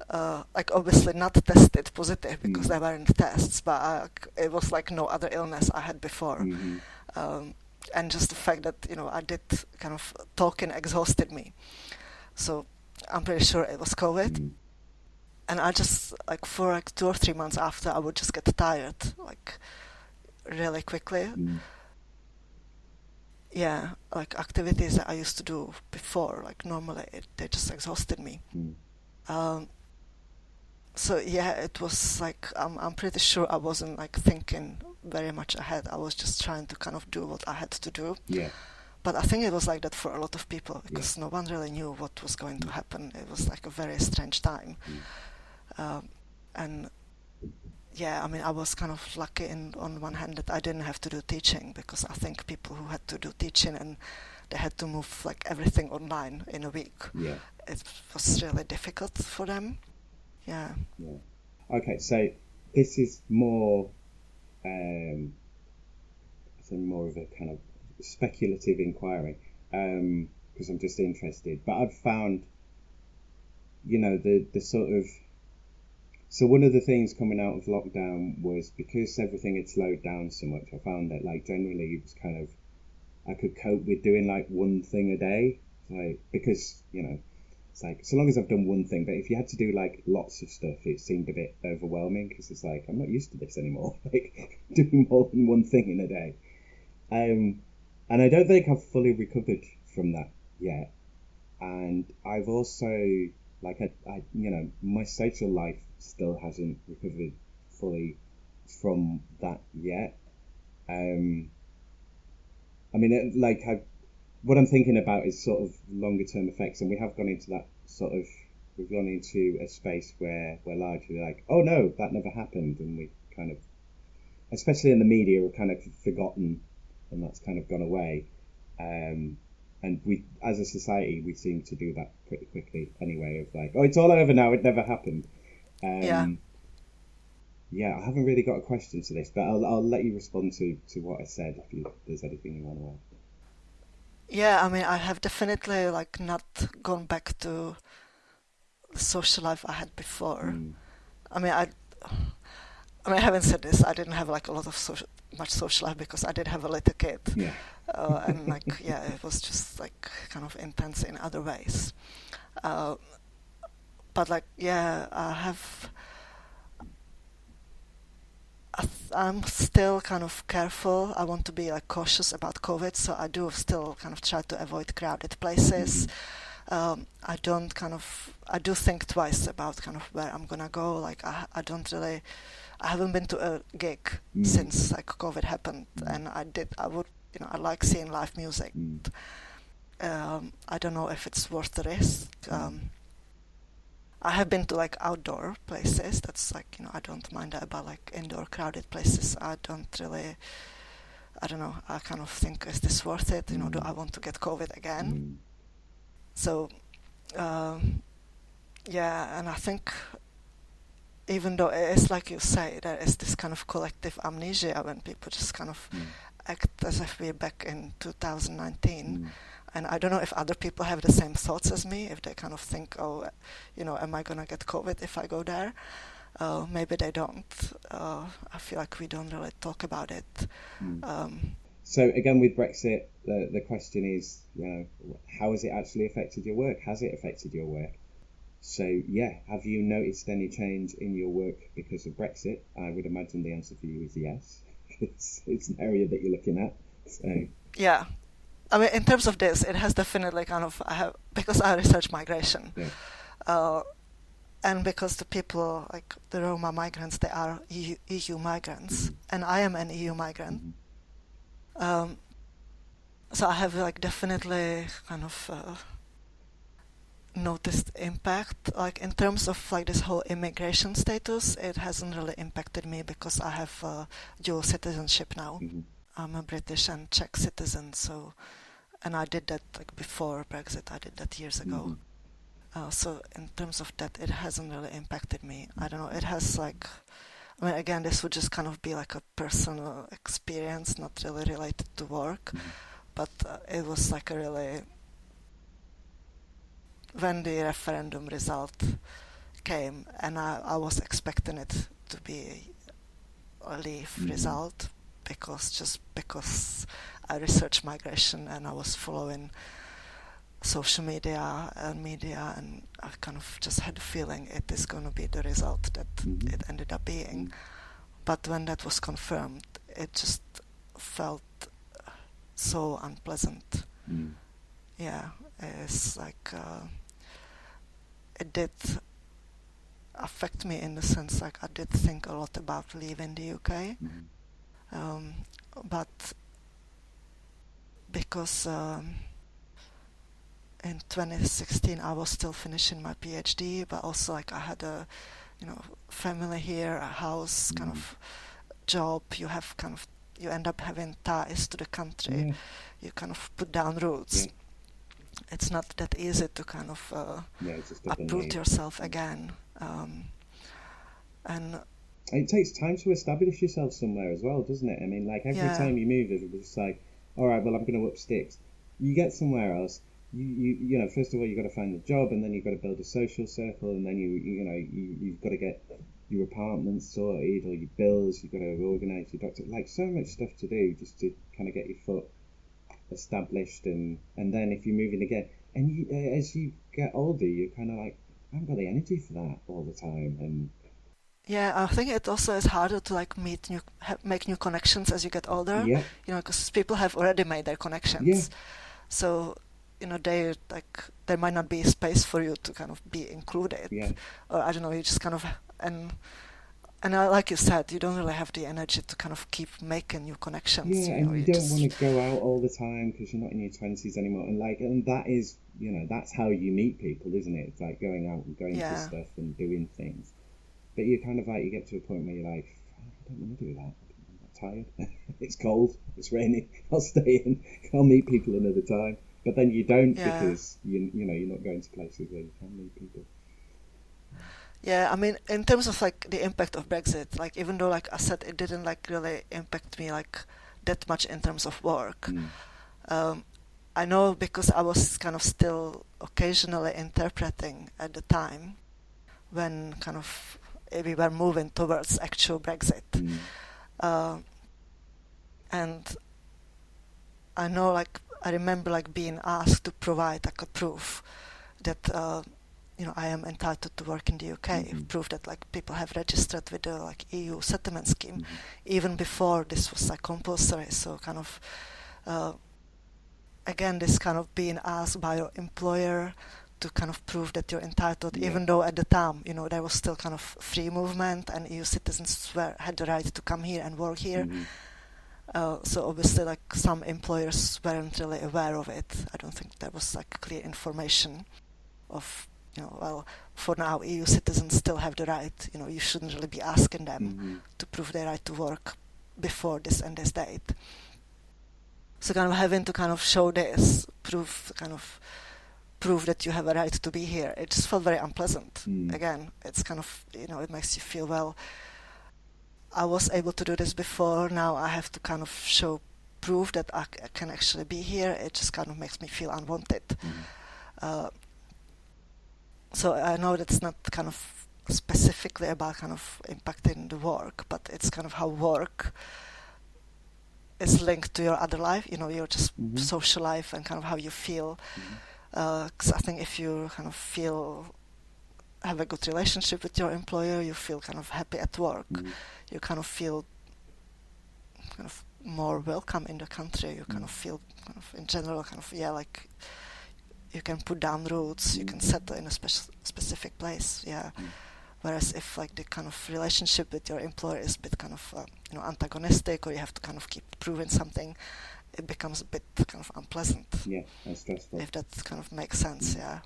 Obviously not tested positive because there weren't tests, but it was like no other illness I had before. And just the fact that, I did kind of talking exhausted me. So I'm pretty sure it was COVID. And I just, for 2 or 3 months after, I would just get tired, really quickly. Yeah, activities that I used to do before, normally, they just exhausted me. So it was I'm pretty sure I wasn't thinking very much ahead. I was just trying to kind of do what I had to do. Yeah. But I think it was like that for a lot of people, because no one really knew what was going to happen. It was a very strange time. And I mean, I was kind of lucky on one hand that I didn't have to do teaching, because I think people who had to do teaching and they had to move everything online in a week, it was really difficult for them. Yeah. Okay, so this is more more of a kind of speculative inquiry, because I'm just interested. But I've found, the sort of, so one of the things coming out of lockdown was, because everything had slowed down so much, I found that generally it was kind of, I could cope with doing one thing a day, because it's so long as I've done one thing. But if you had to do lots of stuff, it seemed a bit overwhelming, because it's I'm not used to this anymore, doing more than one thing in a day. And I don't think I've fully recovered from that yet. And I've also my social life still hasn't recovered fully from that yet. I mean, what I'm thinking about is sort of longer term effects, and we have gone into that we've gone into a space where we're largely oh no, that never happened, and we kind of, especially in the media, we're kind of forgotten, and that's kind of gone away. And we, as a society, we seem to do that pretty quickly anyway, of oh, it's all over now, it never happened. I haven't really got a question to this, but I'll let you respond to what I said, if there's anything you want to add. Yeah, I mean, I have definitely not gone back to the social life I had before. I mean, having said this, I didn't have a lot of much social life, because I did have a little kid. And it was just kind of intense in other ways. But I'm still kind of careful. I want to be cautious about COVID, so I do still kind of try to avoid crowded places. I do think twice about kind of where I'm gonna go. Like I haven't been to a gig since like COVID happened, and I like seeing live music. I don't know if it's worth the risk. I have been to like outdoor places. That's like, I don't mind that, but like indoor crowded places, I don't know. I kind of think, is this worth it? Do I want to get COVID again? So, yeah, and I think even though it is like you say, there is this kind of collective amnesia when people just kind of act as if we're back in 2019. And I don't know if other people have the same thoughts as me, if they kind of think, oh, am I going to get COVID if I go there? Maybe they don't. I feel like we don't really talk about it. So again, with Brexit, the question is, how has it actually affected your work? Has it affected your work? So yeah, have you noticed any change in your work because of Brexit? I would imagine the answer for you is yes. It's an area that you're looking at. So yeah. I mean, in terms of this, it has definitely kind of, because I research migration, and because the people, like the Roma migrants, they are EU migrants, and I am an EU migrant. So I have like definitely kind of noticed impact. Like in terms of like this whole immigration status, it hasn't really impacted me because I have dual citizenship now. I'm a British and Czech citizen, and I did that like before Brexit. I did that years ago. So in terms of that, it hasn't really impacted me. I don't know. It has like, I mean, again, this would just kind of be like a personal experience, not really related to work. But it was like a really, when the referendum result came, and I was expecting it to be a Leave result, because I researched migration and I was following social media, and I kind of just had a feeling it is going to be the result that it ended up being. But when that was confirmed, it just felt so unpleasant. Yeah, it's like it did affect me in the sense like I did think a lot about leaving the UK. But because in 2016 I was still finishing my PhD, but also like I had a family here, a house, kind of job. You end up having ties to the country. You kind of put down roots. It's not that easy to kind of uproot yourself again. And it takes time to establish yourself somewhere as well, doesn't it? I mean, like every time you move, it's just like, all right, well, I'm going to up sticks. You get somewhere else. You first of all, you've got to find a job, and then you've got to build a social circle, and then you've got to get your apartment sorted or your bills. You've got to organise your doctor. Like so much stuff to do just to kind of get your foot established, and then if you're moving again, and as you get older, you're kind of like, I haven't got the energy for that all the time, and yeah, I think it also is harder to like make new connections as you get older. Because people have already made their connections. So there might not be space for you to kind of be included, or I don't know. You just kind of and like you said, you don't really have the energy to kind of keep making new connections. And you don't want to go out all the time because you're not in your 20s anymore. And that is, that's how you meet people, isn't it? It's like going out and going to stuff and doing things. But you're kind of like, you get to a point where you're like, I don't want to do that. I'm tired. It's cold. It's raining. I'll stay in. I'll meet people another time. But then you don't because you're not going to places where you can meet people. Yeah, I mean, in terms of like the impact of Brexit, like even though like I said, it didn't like really impact me like that much in terms of work. I know because I was kind of still occasionally interpreting at the time when kind of we were moving towards actual Brexit. And I know like I remember like being asked to provide like a proof that I am entitled to work in the UK, proof that like people have registered with the like EU settlement scheme even before this was like compulsory. So kind of again, this kind of being asked by your employer to kind of prove that you're entitled, even though at the time, there was still kind of free movement and EU citizens had the right to come here and work here. So obviously, like, some employers weren't really aware of it. I don't think there was like clear information of, well, for now EU citizens still have the right. You shouldn't really be asking them to prove their right to work before this and this date. So kind of having to kind of show this, prove that you have a right to be here, it just felt very unpleasant. Again, it's kind of, it makes you feel, well, I was able to do this before, now I have to kind of prove that I can actually be here. It just kind of makes me feel unwanted. So I know that's not kind of specifically about kind of impacting the work, but it's kind of how work is linked to your other life, your just social life and kind of how you feel. 'Cause I think if you kind of have a good relationship with your employer, you feel kind of happy at work, you kind of feel kind of more welcome in the country, you kind of feel kind of in general kind of, like you can put down roots, you can settle in a specific place, Whereas if like the kind of relationship with your employer is a bit kind of antagonistic, or you have to kind of keep proving something, it becomes a bit kind of unpleasant. Yeah, and stressful. If that kind of makes sense, Yeah.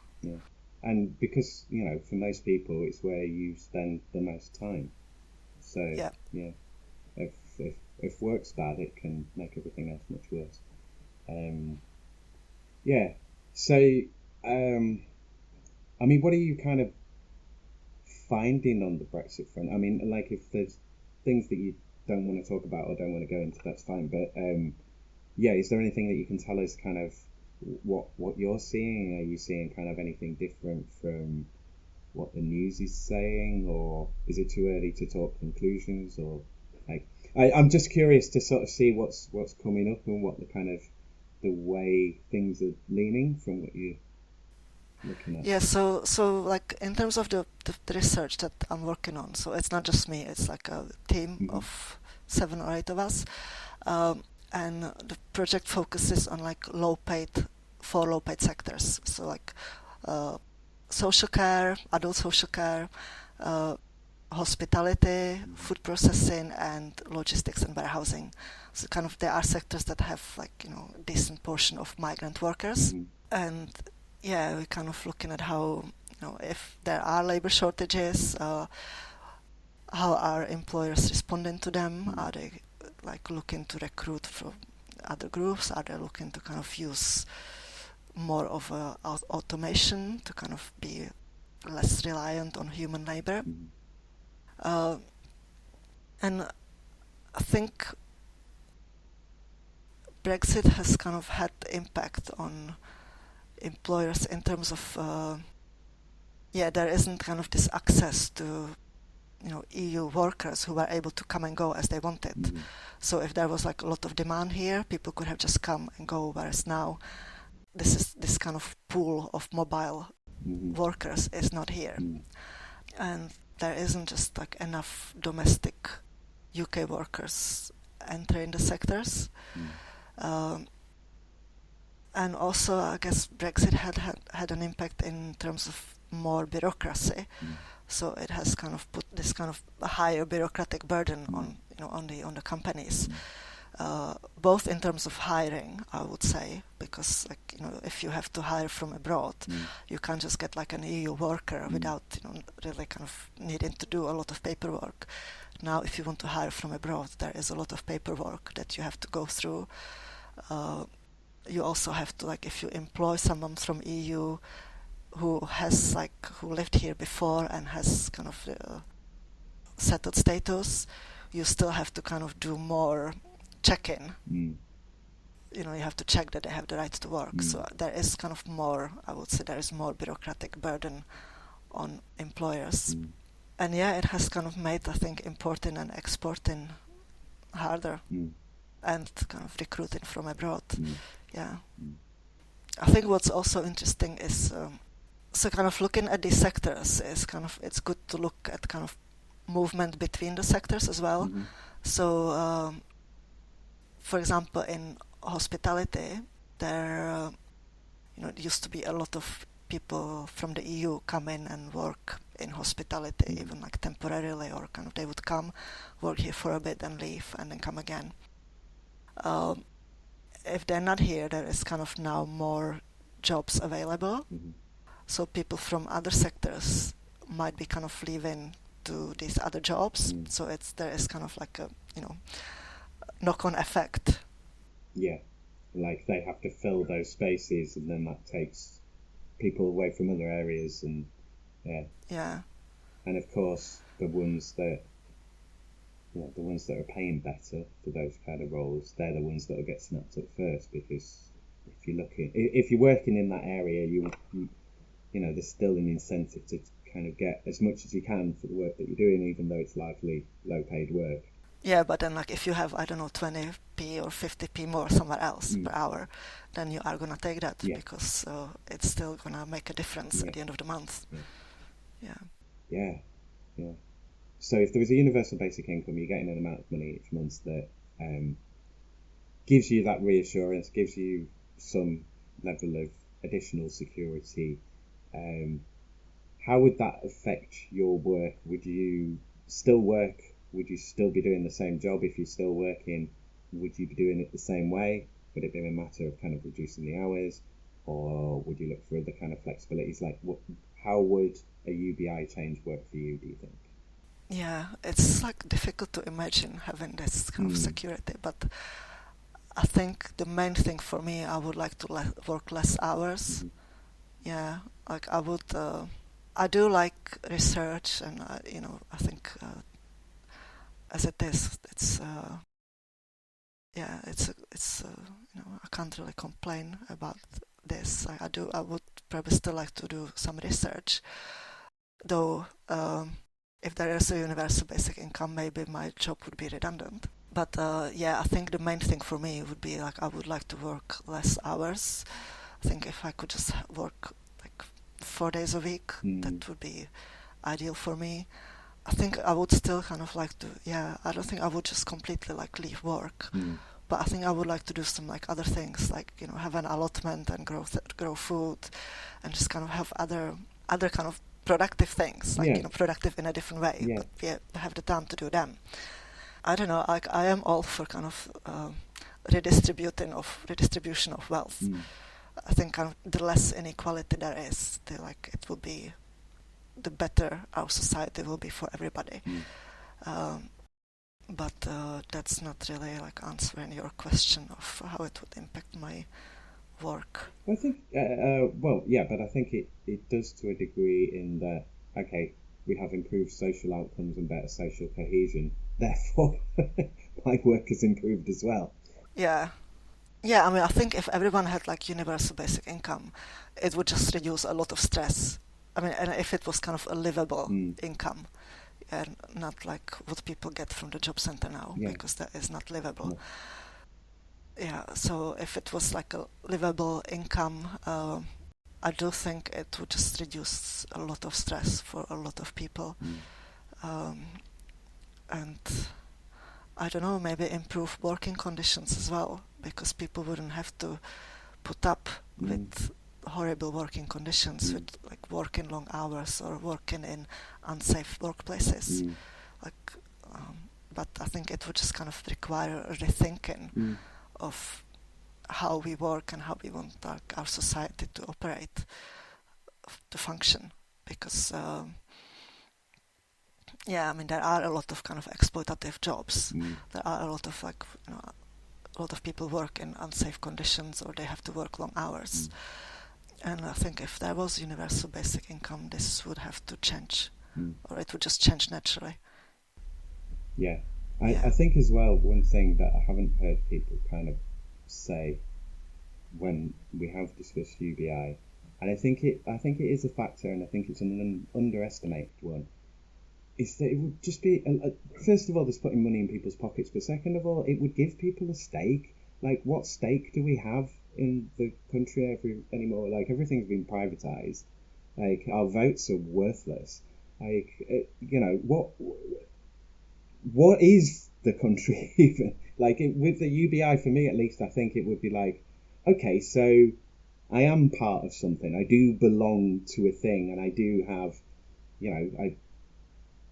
And because, for most people, it's where you spend the most time. So, if work's bad, it can make everything else much worse. So, I mean, what are you kind of finding on the Brexit front? I mean, like, if there's things that you don't want to talk about or don't want to go into, that's fine. But, is there anything that you can tell us kind of what you're seeing? Are you seeing kind of anything different from what the news is saying, or is it too early to talk conclusions? Or like, I'm just curious to sort of see what's coming up and what the kind of the way things are leaning from what you looking at. Yeah, so like in terms of the research that I'm working on, so it's not just me, it's like a team of 7 or 8 of us, and the project focuses on like four low paid sectors, so like social care, adult social care, hospitality, food processing, and logistics and warehousing. So kind of there are sectors that have like a decent portion of migrant workers, and we're kind of looking at how if there are labor shortages, how are employers responding to them? Are they like looking to recruit from other groups? Are they looking to kind of use more of automation to kind of be less reliant on human labor? And I think Brexit has kind of had impact on employers in terms of there isn't kind of this access to EU workers who were able to come and go as they wanted. So if there was like a lot of demand here, people could have just come and go, whereas now this kind of pool of mobile workers is not here. And there isn't just like enough domestic UK workers entering the sectors. And also, I guess Brexit had an impact in terms of more bureaucracy. So it has kind of put this kind of a higher bureaucratic burden on the companies, both in terms of hiring, I would say, because like if you have to hire from abroad, you can't just get like an EU worker without really kind of needing to do a lot of paperwork. Now, if you want to hire from abroad, there is a lot of paperwork that you have to go through. You also have to, like, if you employ someone from EU who lived here before and has kind of settled status, you still have to kind of do more check-in. You have to check that they have the right to work. So there is kind of more, I would say there is more bureaucratic burden on employers. And it has kind of made, I think, importing and exporting harder. And kind of recruiting from abroad. I think what's also interesting is so kind of looking at these sectors is kind of, it's good to look at kind of movement between the sectors as well. So for example, in hospitality there used to be a lot of people from the EU come in and work in hospitality, even like temporarily, or kind of they would come, work here for a bit and leave and then come again. If they're not here, there is kind of now more jobs available. So people from other sectors might be kind of leaving to these other jobs. So there is kind of like a, knock-on effect. Yeah, like they have to fill those spaces, and then that takes people away from other areas, and yeah. And of course, the ones that are paying better for those kind of roles, they're the ones that will get snapped up first, because if you're working in that area, you there's still an incentive to kind of get as much as you can for the work that you're doing, even though it's largely low-paid work. Yeah, but then like if you have, I don't know, 20p or 50p more somewhere else per hour, then you are gonna take that because it's still gonna make a difference at the end of the month. Yeah. So if there was a universal basic income, you're getting an amount of money each month that gives you that reassurance, gives you some level of additional security. How would that affect your work? Would you still work? Would you still be doing the same job if you're still working? Would you be doing it the same way? Would it be a matter of kind of reducing the hours, or would you look for other kind of flexibilities? Like, how would a UBI change work for you, do you think? Yeah, it's like difficult to imagine having this kind of security, but I think the main thing for me, I would like to work less hours. Yeah, like I do like research, and I think as it is, it's I can't really complain about this. I would probably still like to do some research, though. If there is a universal basic income, maybe my job would be redundant. But I think the main thing for me would be like I would like to work less hours. I think if I could just work like 4 days a week, that would be ideal for me. I think I would still kind of like to, I don't think I would just completely like leave work. But I think I would like to do some like other things, like, have an allotment and grow food, and just kind of have other kind of productive things, like, productive in a different way, but have the time to do them. I don't know, like I am all for kind of redistribution of wealth. I think kind of the less inequality there is, it will be, the better our society will be for everybody. But that's not really like answering your question of how it would impact my work. I think, but I think it does to a degree in that, okay, we have improved social outcomes and better social cohesion, therefore my work has improved as well. Yeah, I mean, I think if everyone had like universal basic income, it would just reduce a lot of stress. I mean, and if it was kind of a livable income, and not like what people get from the job center now, because that is not livable. So if it was like a livable income, I do think it would just reduce a lot of stress for a lot of people. And I don't know, maybe improve working conditions as well, because people wouldn't have to put up with horrible working conditions, with like working long hours or working in unsafe workplaces. But I think it would just kind of require a rethinking of how we work and how we want our society to operate, to function, because I mean, there are a lot of kind of exploitative jobs. There are a lot of a lot of people work in unsafe conditions, or they have to work long hours. And I think if there was universal basic income, this would have to change, or it would just change naturally. I think as well, one thing that I haven't heard people kind of say when we have discussed UBI, and I think it is a factor, and I think it's an underestimated one, is that it would just be, first of all, just putting money in people's pockets, but second of all, it would give people a stake. Like, what stake do we have in the country anymore? Like, everything's been privatised. Like, our votes are worthless. Like, what is the country even? Like, with the UBI, for me at least, I think it would be like, okay, so I am part of something. I do belong to a thing, and I do have,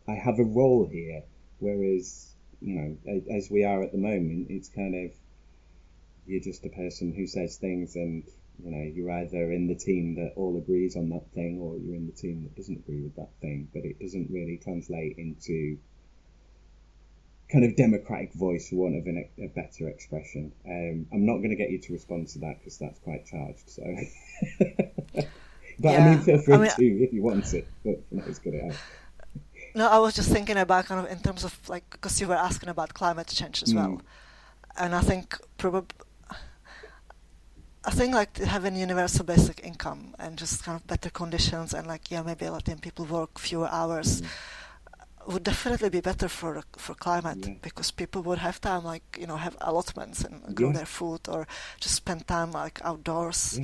I have a role here. Whereas, as we are at the moment, it's kind of, you're just a person who says things, and you're either in the team that all agrees on that thing, or you're in the team that doesn't agree with that thing. But it doesn't really translate into kind of democratic voice, for want of a better expression. I'm not going to get you to respond to that because that's quite charged. So, but Yeah, I mean, feel free to if you want it. But let's get it out. No, I was just thinking about kind of in terms of like, because you were asking about climate change as well, and I think like having universal basic income and just kind of better conditions and like maybe letting people work fewer hours would definitely be better for climate, because people would have time, like have allotments and grow their food, or just spend time like outdoors,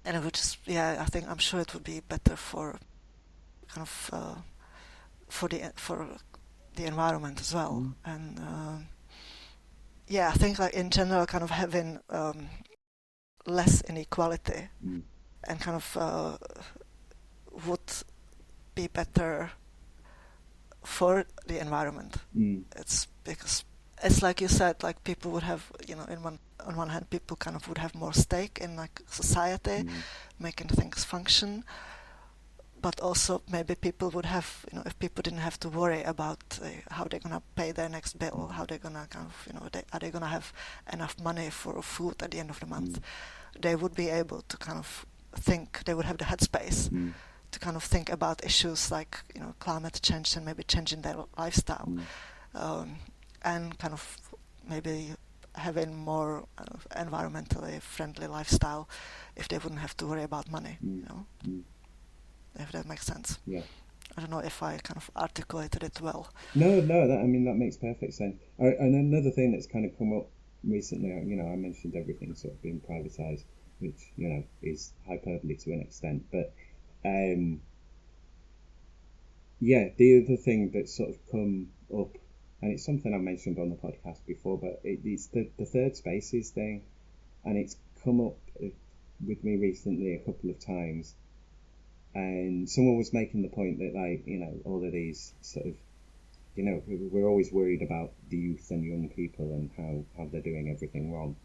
and it would just I'm sure it would be better for kind of for the environment as well. And I think like in general kind of having less inequality and kind of would be better for the environment. It's because it's like you said, like people would have, on one hand, people kind of would have more stake in like society, making things function. But also maybe people would have, if people didn't have to worry about how they're gonna pay their next bill, how they're gonna kind of, are they gonna have enough money for food at the end of the month, they would be able to kind of think, they would have the headspace to kind of think about issues like, climate change and maybe changing their lifestyle, and kind of maybe having more environmentally friendly lifestyle if they wouldn't have to worry about money, if that makes sense. Yeah. I don't know if I kind of articulated it well. No, that makes perfect sense. And another thing that's kind of come up recently, I mentioned everything sort of being privatised, which, is hyperbole to an extent. But, the other thing that's sort of come up, and it's something I mentioned on the podcast before, but it's the third spaces thing, and it's come up with me recently a couple of times. And someone was making the point that, like, all of these sort of, we're always worried about the youth and young people and how they're doing everything wrong.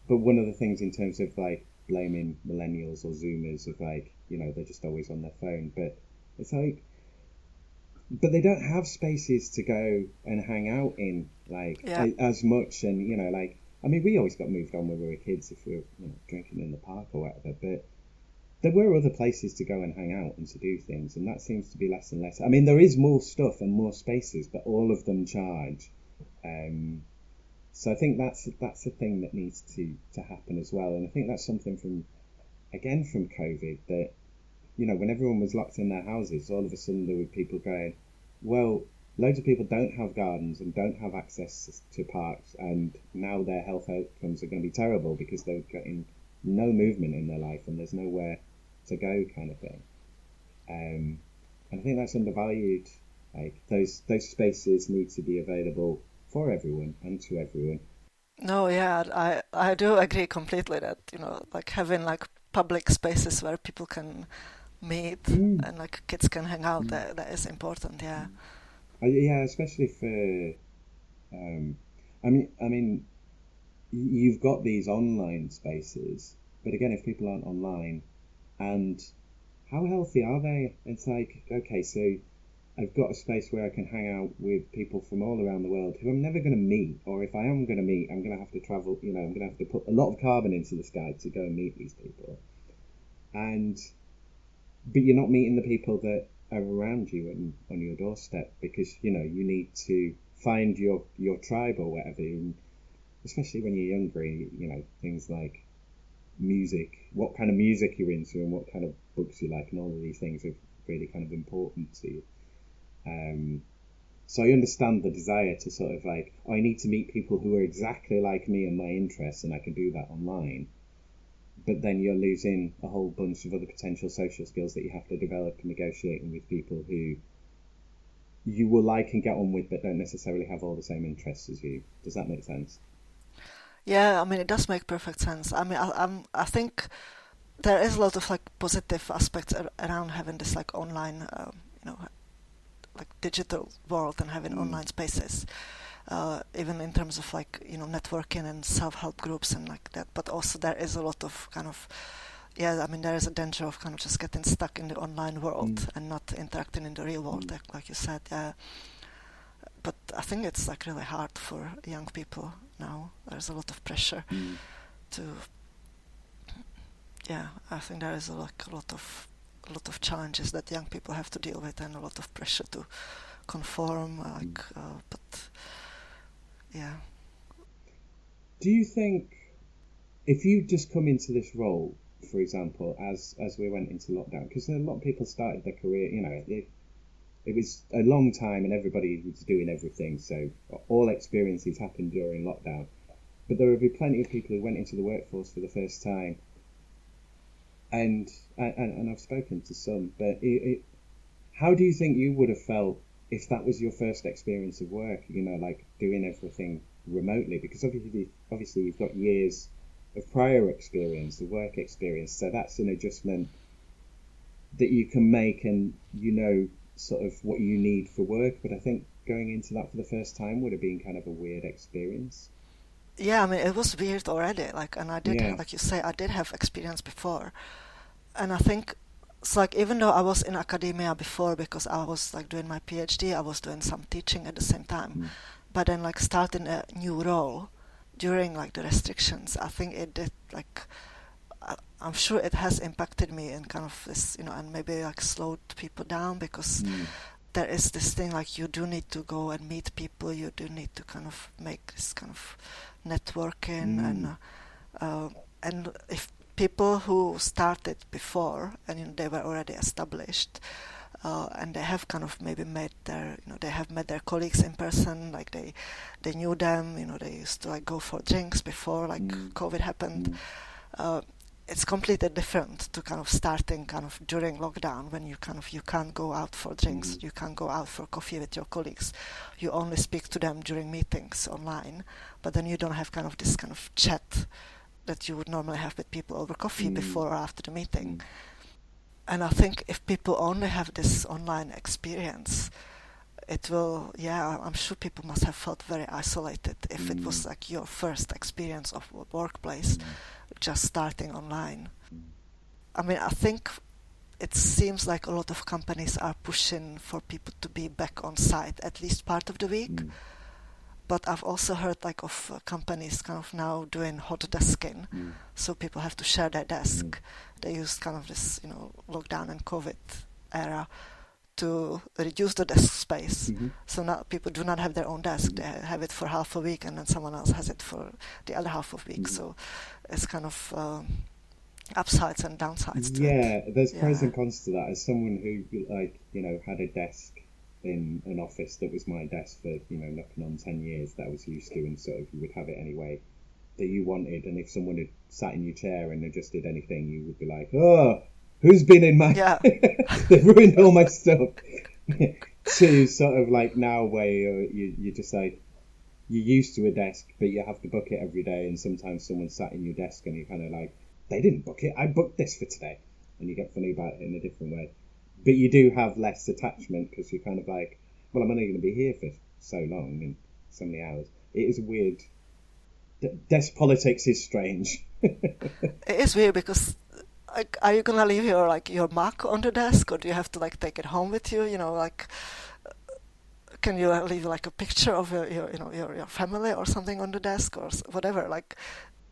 But one of the things in terms of, like, blaming millennials or Zoomers of, like, they're just always on their phone. But it's like, but they don't have spaces to go and hang out in, like, as much. And, like, I mean, we always got moved on when we were kids if we were, drinking in the park or whatever. But there were other places to go and hang out and to do things, and that seems to be less and less. I mean, there is more stuff and more spaces, but all of them charge. So I think that's a thing that needs to happen as well. And I think that's something from COVID, that, when everyone was locked in their houses, all of a sudden there were people going, well, loads of people don't have gardens and don't have access to parks, and now their health outcomes are going to be terrible because they're getting no movement in their life and there's nowhere to go, kind of thing. And I think that's undervalued. Like, those spaces need to be available for everyone and to everyone. No, I do agree completely that, like having like public spaces where people can meet and like kids can hang out, that is important. Especially for I mean you've got these online spaces, but again, if people aren't online, and how healthy are they? It's like, okay, so I've got a space where I can hang out with people from all around the world who I'm never going to meet, or if I am going to meet, I'm going to have to travel, I'm going to have to put a lot of carbon into the sky to go and meet these people. But you're not meeting the people that are around you and on your doorstep, because, you need to find your tribe or whatever. And especially when you're younger, things like music, what kind of music you're into and what kind of books you like, and all of these things are really kind of important to you. So I understand the desire to sort of like, I need to meet people who are exactly like me and my interests, and I can do that online. But then you're losing a whole bunch of other potential social skills that you have to develop, negotiating with people who you will like and get on with, but don't necessarily have all the same interests as you. Does that make sense? Yeah, I mean, it does make perfect sense. I mean, I think there is a lot of like positive aspects around having this like online, you know, like digital world and having online spaces, even in terms of like, you know, networking and self-help groups and like that. But also there is a lot of kind of, yeah, I mean, there is a danger of kind of just getting stuck in the online world and not interacting in the real world, like you said. Yeah. But I think it's like really hard for young people now. There's a lot of pressure to, yeah, I think there is like a lot of challenges that young people have to deal with, and a lot of pressure to conform. But yeah. Do you think if you just come into this role, for example, as we went into lockdown, because a lot of people started their career, you know, it was a long time and everybody was doing everything, so all experiences happened during lockdown. But there will be plenty of people who went into the workforce for the first time, and I've spoken to some, but how do you think you would have felt if that was your first experience of work, you know, like doing everything remotely? Because obviously you've got years of prior experience, of work experience, so that's an adjustment that you can make, and you know sort of what you need for work. But I think going into that for the first time would have been kind of a weird experience. Yeah, I mean, it was weird already, like, and I did, like you say, I did have experience before. And I think it's like, even though I was in academia before, because I was like doing my PhD, I was doing some teaching at the same time. But then like starting a new role during like the restrictions, I think it did like, I'm sure it has impacted me in kind of this, you know, and maybe like slowed people down, because there is this thing like you do need to go and meet people, you do need to kind of make this kind of networking, and if people who started before and, you know, they were already established, and they have kind of maybe made their, you know, they have met their colleagues in person, like they knew them, you know, they used to like go for drinks before like COVID happened. It's completely different to kind of starting kind of during lockdown, when you can't go out for drinks, you can't go out for coffee with your colleagues, you only speak to them during meetings online, but then you don't have kind of this kind of chat that you would normally have with people over coffee before or after the meeting. And I think if people only have this online experience, it will, yeah, I'm sure people must have felt very isolated if it was like your first experience of a workplace, just starting online. I mean, I think it seems like a lot of companies are pushing for people to be back on site at least part of the week. But I've also heard like of companies kind of now doing hot desking, so people have to share their desk. They use kind of this, you know, lockdown and COVID era to reduce the desk space. So now people do not have their own desk. They have it for half a week, and then someone else has it for the other half of the week. So it's kind of upsides and downsides to it. Yeah, there's pros and cons to that. As someone who, like, you know, had a desk in an office that was my desk for, you know, knocking on 10 years, that I was used to, and sort of you would have it anyway that you wanted, and if someone had sat in your chair and adjusted anything, you would be like, oh, who's been in my they've ruined all my stuff. To sort of like now where you're just like, you're used to a desk, but you have to book it every day, and sometimes someone sat in your desk and you're kind of like, they didn't book it, I booked this for today, and you get funny about it in a different way. But you do have less attachment, because you're kind of like, well, I'm only going to be here for so long and so many hours. It is weird. Desk politics is strange. It is weird, because like, are you gonna leave your Mac on the desk, or do you have to like take it home with you? You know, like, can you leave like a picture of your family or something on the desk or whatever? Like,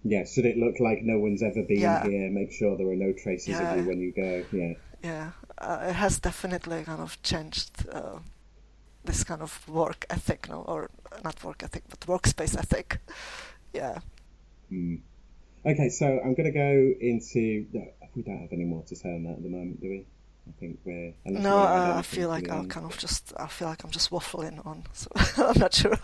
yeah, should it look like no one's ever been here? Make sure there are no traces of you when you go. Yeah, it has definitely kind of changed this kind of work ethic, no, or not work ethic, but workspace ethic. Yeah. Okay, so I'm going to go into. We don't have any more to say on that at the moment, do we? I think we're. No, I feel like I feel like I'm just waffling on. So I'm not sure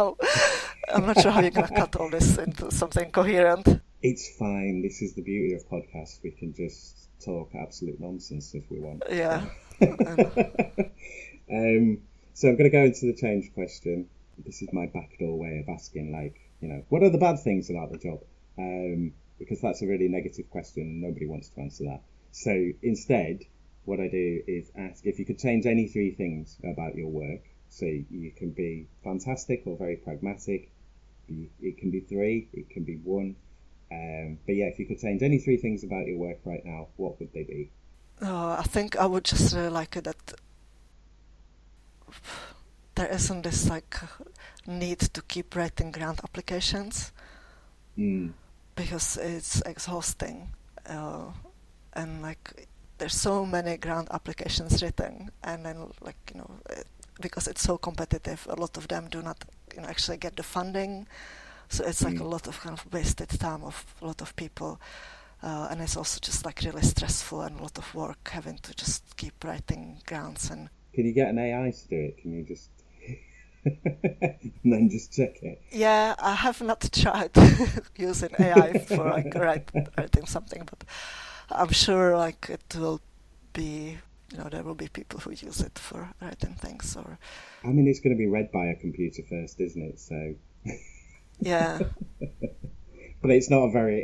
how you're going to cut all this into something coherent. It's fine. This is the beauty of podcasts. We can just talk absolute nonsense if we want. Yeah. So I'm going to go into the change question. This is my backdoor way of asking, like, you know, what are the bad things about the job? because that's a really negative question and nobody wants to answer that. So instead, what I do is ask if you could change any three things about your work. So you can be fantastic or very pragmatic. It can be three, it can be one. But yeah, if you could change any three things about your work right now, what would they be? I think I would just really like it that there isn't this like need to keep writing grant applications because it's exhausting, and like there's so many grant applications written, and then because it's so competitive, a lot of them do not actually get the funding, so it's like a lot of kind of wasted time of a lot of people. And it's also just like really stressful and a lot of work having to just keep writing grants. And can you get an AI to do it? Can you just and then just check it? Yeah, I have not tried using AI for like writing something, but I'm sure like it will be, there will be people who use it for writing things. Or I mean, it's going to be read by a computer first, isn't it? So yeah. But it's not a very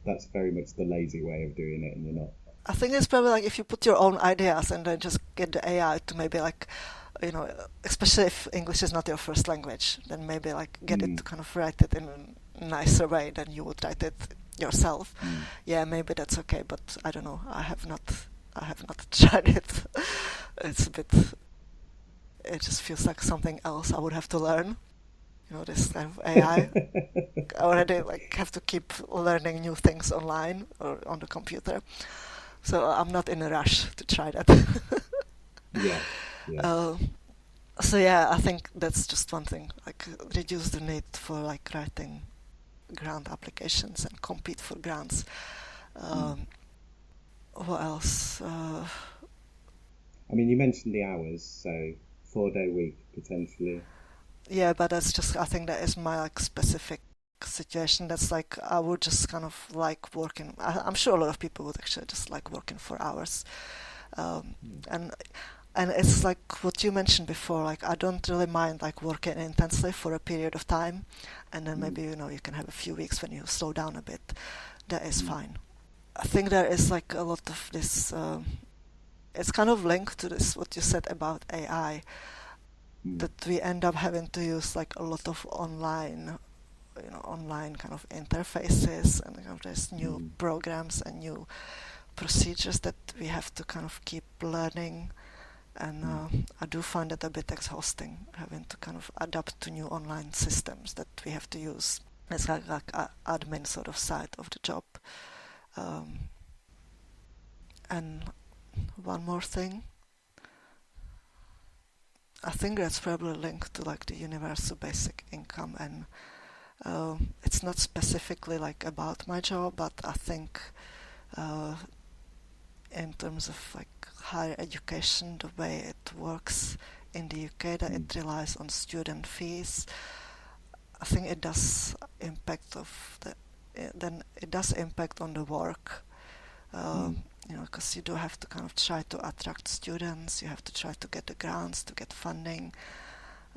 that's very much the lazy way of doing it, and you're not. I think it's probably like if you put your own ideas and then just get the AI to maybe like, especially if English is not your first language, then maybe like get it to kind of write it in a nicer way than you would write it yourself. Yeah, maybe that's okay, but I don't know. I have not tried it. It's a bit. It just feels like something else I would have to learn. This kind of AI. I already have to keep learning new things online or on the computer, so I'm not in a rush to try that. Yeah. So yeah, I think that's just one thing. Reduce the need for writing grant applications and compete for grants. What else? I mean, you mentioned the hours, so 4-day week potentially. Yeah, but that's just, I think that is my specific situation. That's I would just kind of like working. I'm sure a lot of people would actually just like working for hours, and it's like what you mentioned before. I don't really mind working intensely for a period of time, and then maybe you can have a few weeks when you slow down a bit. That is fine. I think there is a lot of this. It's kind of linked to this what you said about AI. That we end up having to use a lot of online kind of interfaces, and there's new programs and new procedures that we have to kind of keep learning, and I do find it a bit exhausting having to kind of adapt to new online systems that we have to use. It's like admin sort of side of the job. And one more thing. I think that's probably linked to the universal basic income, and it's not specifically about my job, but I think in terms of higher education, the way it works in the UK, that it relies on student fees. I think it does impact on the work. Because you do have to kind of try to attract students, you have to try to get the grants, to get funding,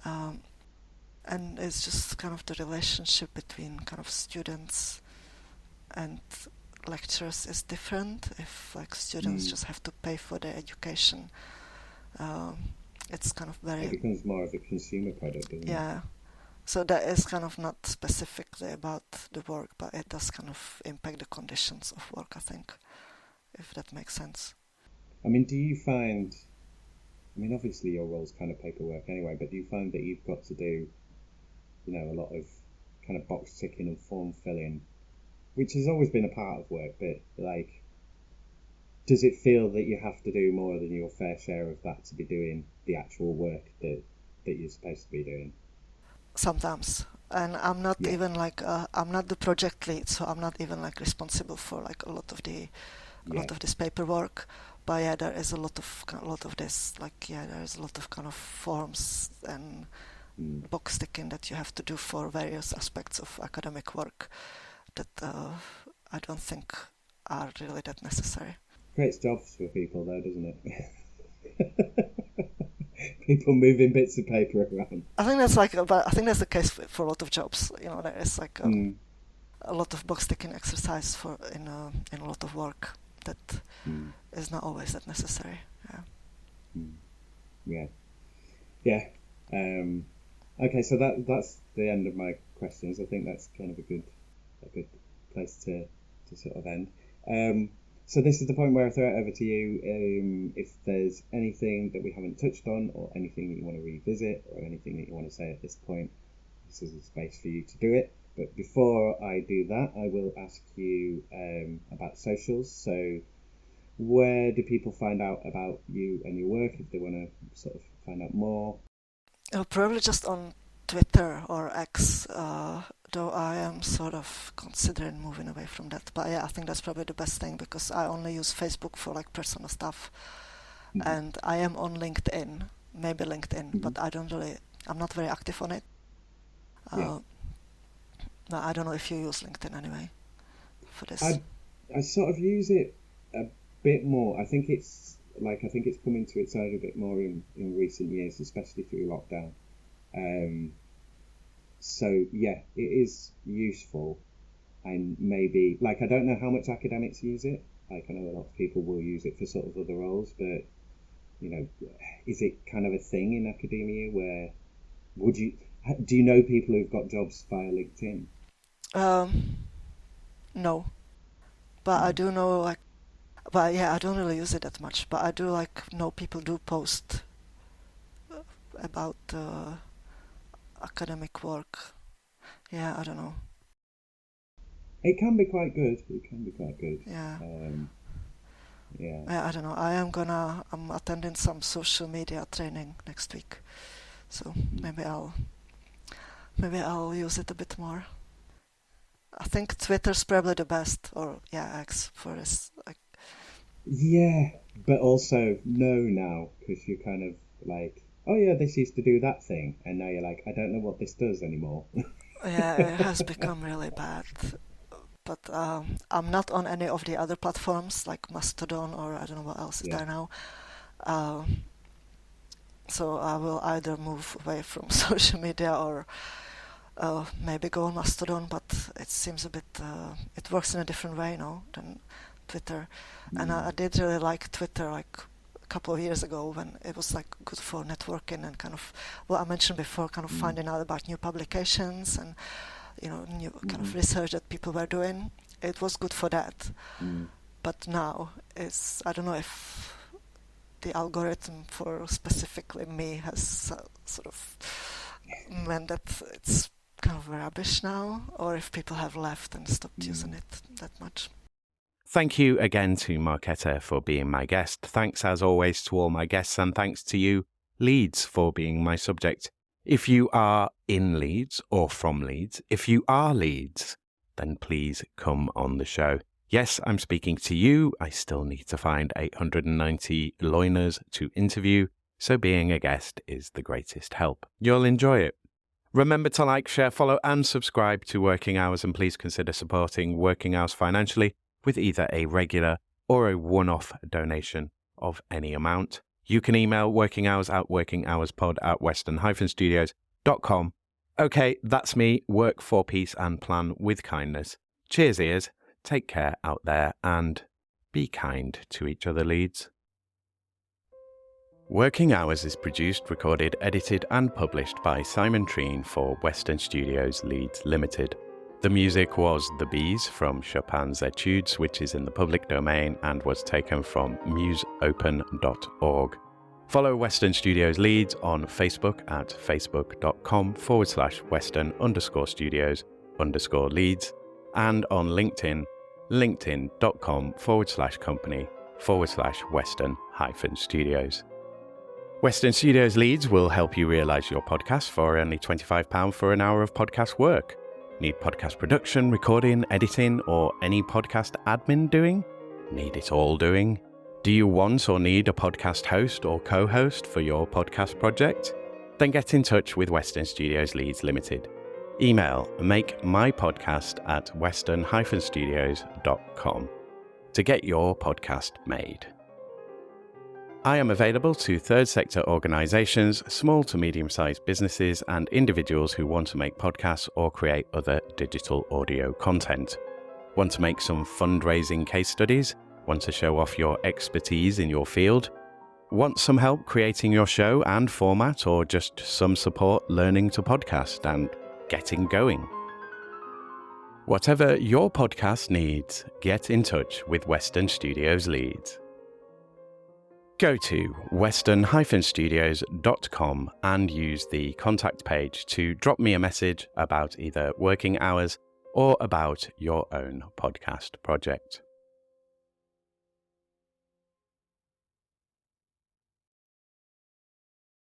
and it's just kind of the relationship between kind of students and lecturers is different. If students just have to pay for their education, it's kind of very... It becomes more of a consumer product, doesn't it? Yeah. So that is kind of not specifically about the work, but it does kind of impact the conditions of work, I think. If that makes sense. I mean, do you find, obviously your role's kind of paperwork anyway, but do you find that you've got to do, a lot of kind of box ticking and form filling, which has always been a part of work, but does it feel that you have to do more than your fair share of that to be doing the actual work that you're supposed to be doing? Sometimes. And I'm not even I'm not the project lead, so I'm not even responsible for a lot of this paperwork, but yeah, there is a lot of this. There is a lot of kind of forms and box ticking that you have to do for various aspects of academic work that I don't think are really that necessary. Creates jobs for people, though, doesn't it? People moving bits of paper around. I think that's but I think that's the case for a lot of jobs. There is a lot of box ticking exercise in a lot of work that is not always that necessary. Yeah. Okay, so that's the end of my questions. I think that's kind of a good place to sort of end. So this is the point where I throw it over to you. If there's anything that we haven't touched on, or anything that you want to revisit, or anything that you want to say at this point, this is a space for you to do it. But before I do that, I will ask you about socials. So where do people find out about you and your work if they want to sort of find out more? Probably just on Twitter or X, though I am sort of considering moving away from that. But yeah, I think that's probably the best thing, because I only use Facebook for like personal stuff. And I am on LinkedIn, but I'm not very active on it. No, I don't know if you use LinkedIn anyway for this. I sort of use it a bit more. I think it's coming to its own a bit more in recent years, especially through lockdown. So yeah, it is useful, and maybe I don't know how much academics use it. I know a lot of people will use it for sort of other roles, but is it kind of a thing in academia where do you know people who've got jobs via LinkedIn? No, but I do know but yeah, I don't really use it that much. But I do know people do post about academic work. Yeah, I don't know. It can be quite good. Yeah. Yeah. I don't know. I'm attending some social media training next week, so maybe I'll use it a bit more. I think Twitter's probably the best, or X for this. Yeah, but also no now, because you're kind of like, oh yeah, this used to do that thing, and now you're like, I don't know what this does anymore. Yeah, it has become really bad. But I'm not on any of the other platforms like Mastodon, or I don't know what else is there now. So I will either move away from social media or maybe go on Mastodon, but it seems a bit, it works in a different way now than Twitter. And I did really like Twitter a couple of years ago, when it was good for networking and kind of what I mentioned before, kind of finding out about new publications and new kind of research that people were doing. It was good for that. But now I don't know if the algorithm for specifically me has sort of meant that it's kind of rubbish now, or if people have left and stopped using it that much. Thank you again to Marketa for being my guest. Thanks as always to all my guests, and thanks to you, Leeds, for being my subject. If you are in Leeds or from Leeds, if you are Leeds, then please come on the show. Yes, I'm speaking to you. I still need to find 890 loiners to interview, so being a guest is the greatest help. You'll enjoy it. Remember to like, share, follow and subscribe to Working Hours, and please consider supporting Working Hours financially with either a regular or a one-off donation of any amount. You can email workinghourspod@western-studios.com. Okay, that's me. Work for peace and plan with kindness. Cheers, ears. Take care out there and be kind to each other, Leeds. Working Hours is produced, recorded, edited and published by Simon Treen for Western Studios Leeds Limited. The music was The Bees from Chopin's Etudes, which is in the public domain and was taken from museopen.org. Follow Western Studios Leeds on Facebook at facebook.com/Western_Studios_Leeds and on LinkedIn, linkedin.com/company/Western-Studios. Western Studios Leeds will help you realise your podcast for only £25 for an hour of podcast work. Need podcast production, recording, editing, or any podcast admin doing? Need it all doing? Do you want or need a podcast host or co-host for your podcast project? Then get in touch with Western Studios Leeds Limited. Email makemypodcast@western-studios.com to get your podcast made. I am available to third sector organisations, small to medium-sized businesses and individuals who want to make podcasts or create other digital audio content. Want to make some fundraising case studies? Want to show off your expertise in your field? Want some help creating your show and format, or just some support learning to podcast and getting going? Whatever your podcast needs, get in touch with Western Studios Leeds. Go to western-studios.com and use the contact page to drop me a message about either working hours or about your own podcast project.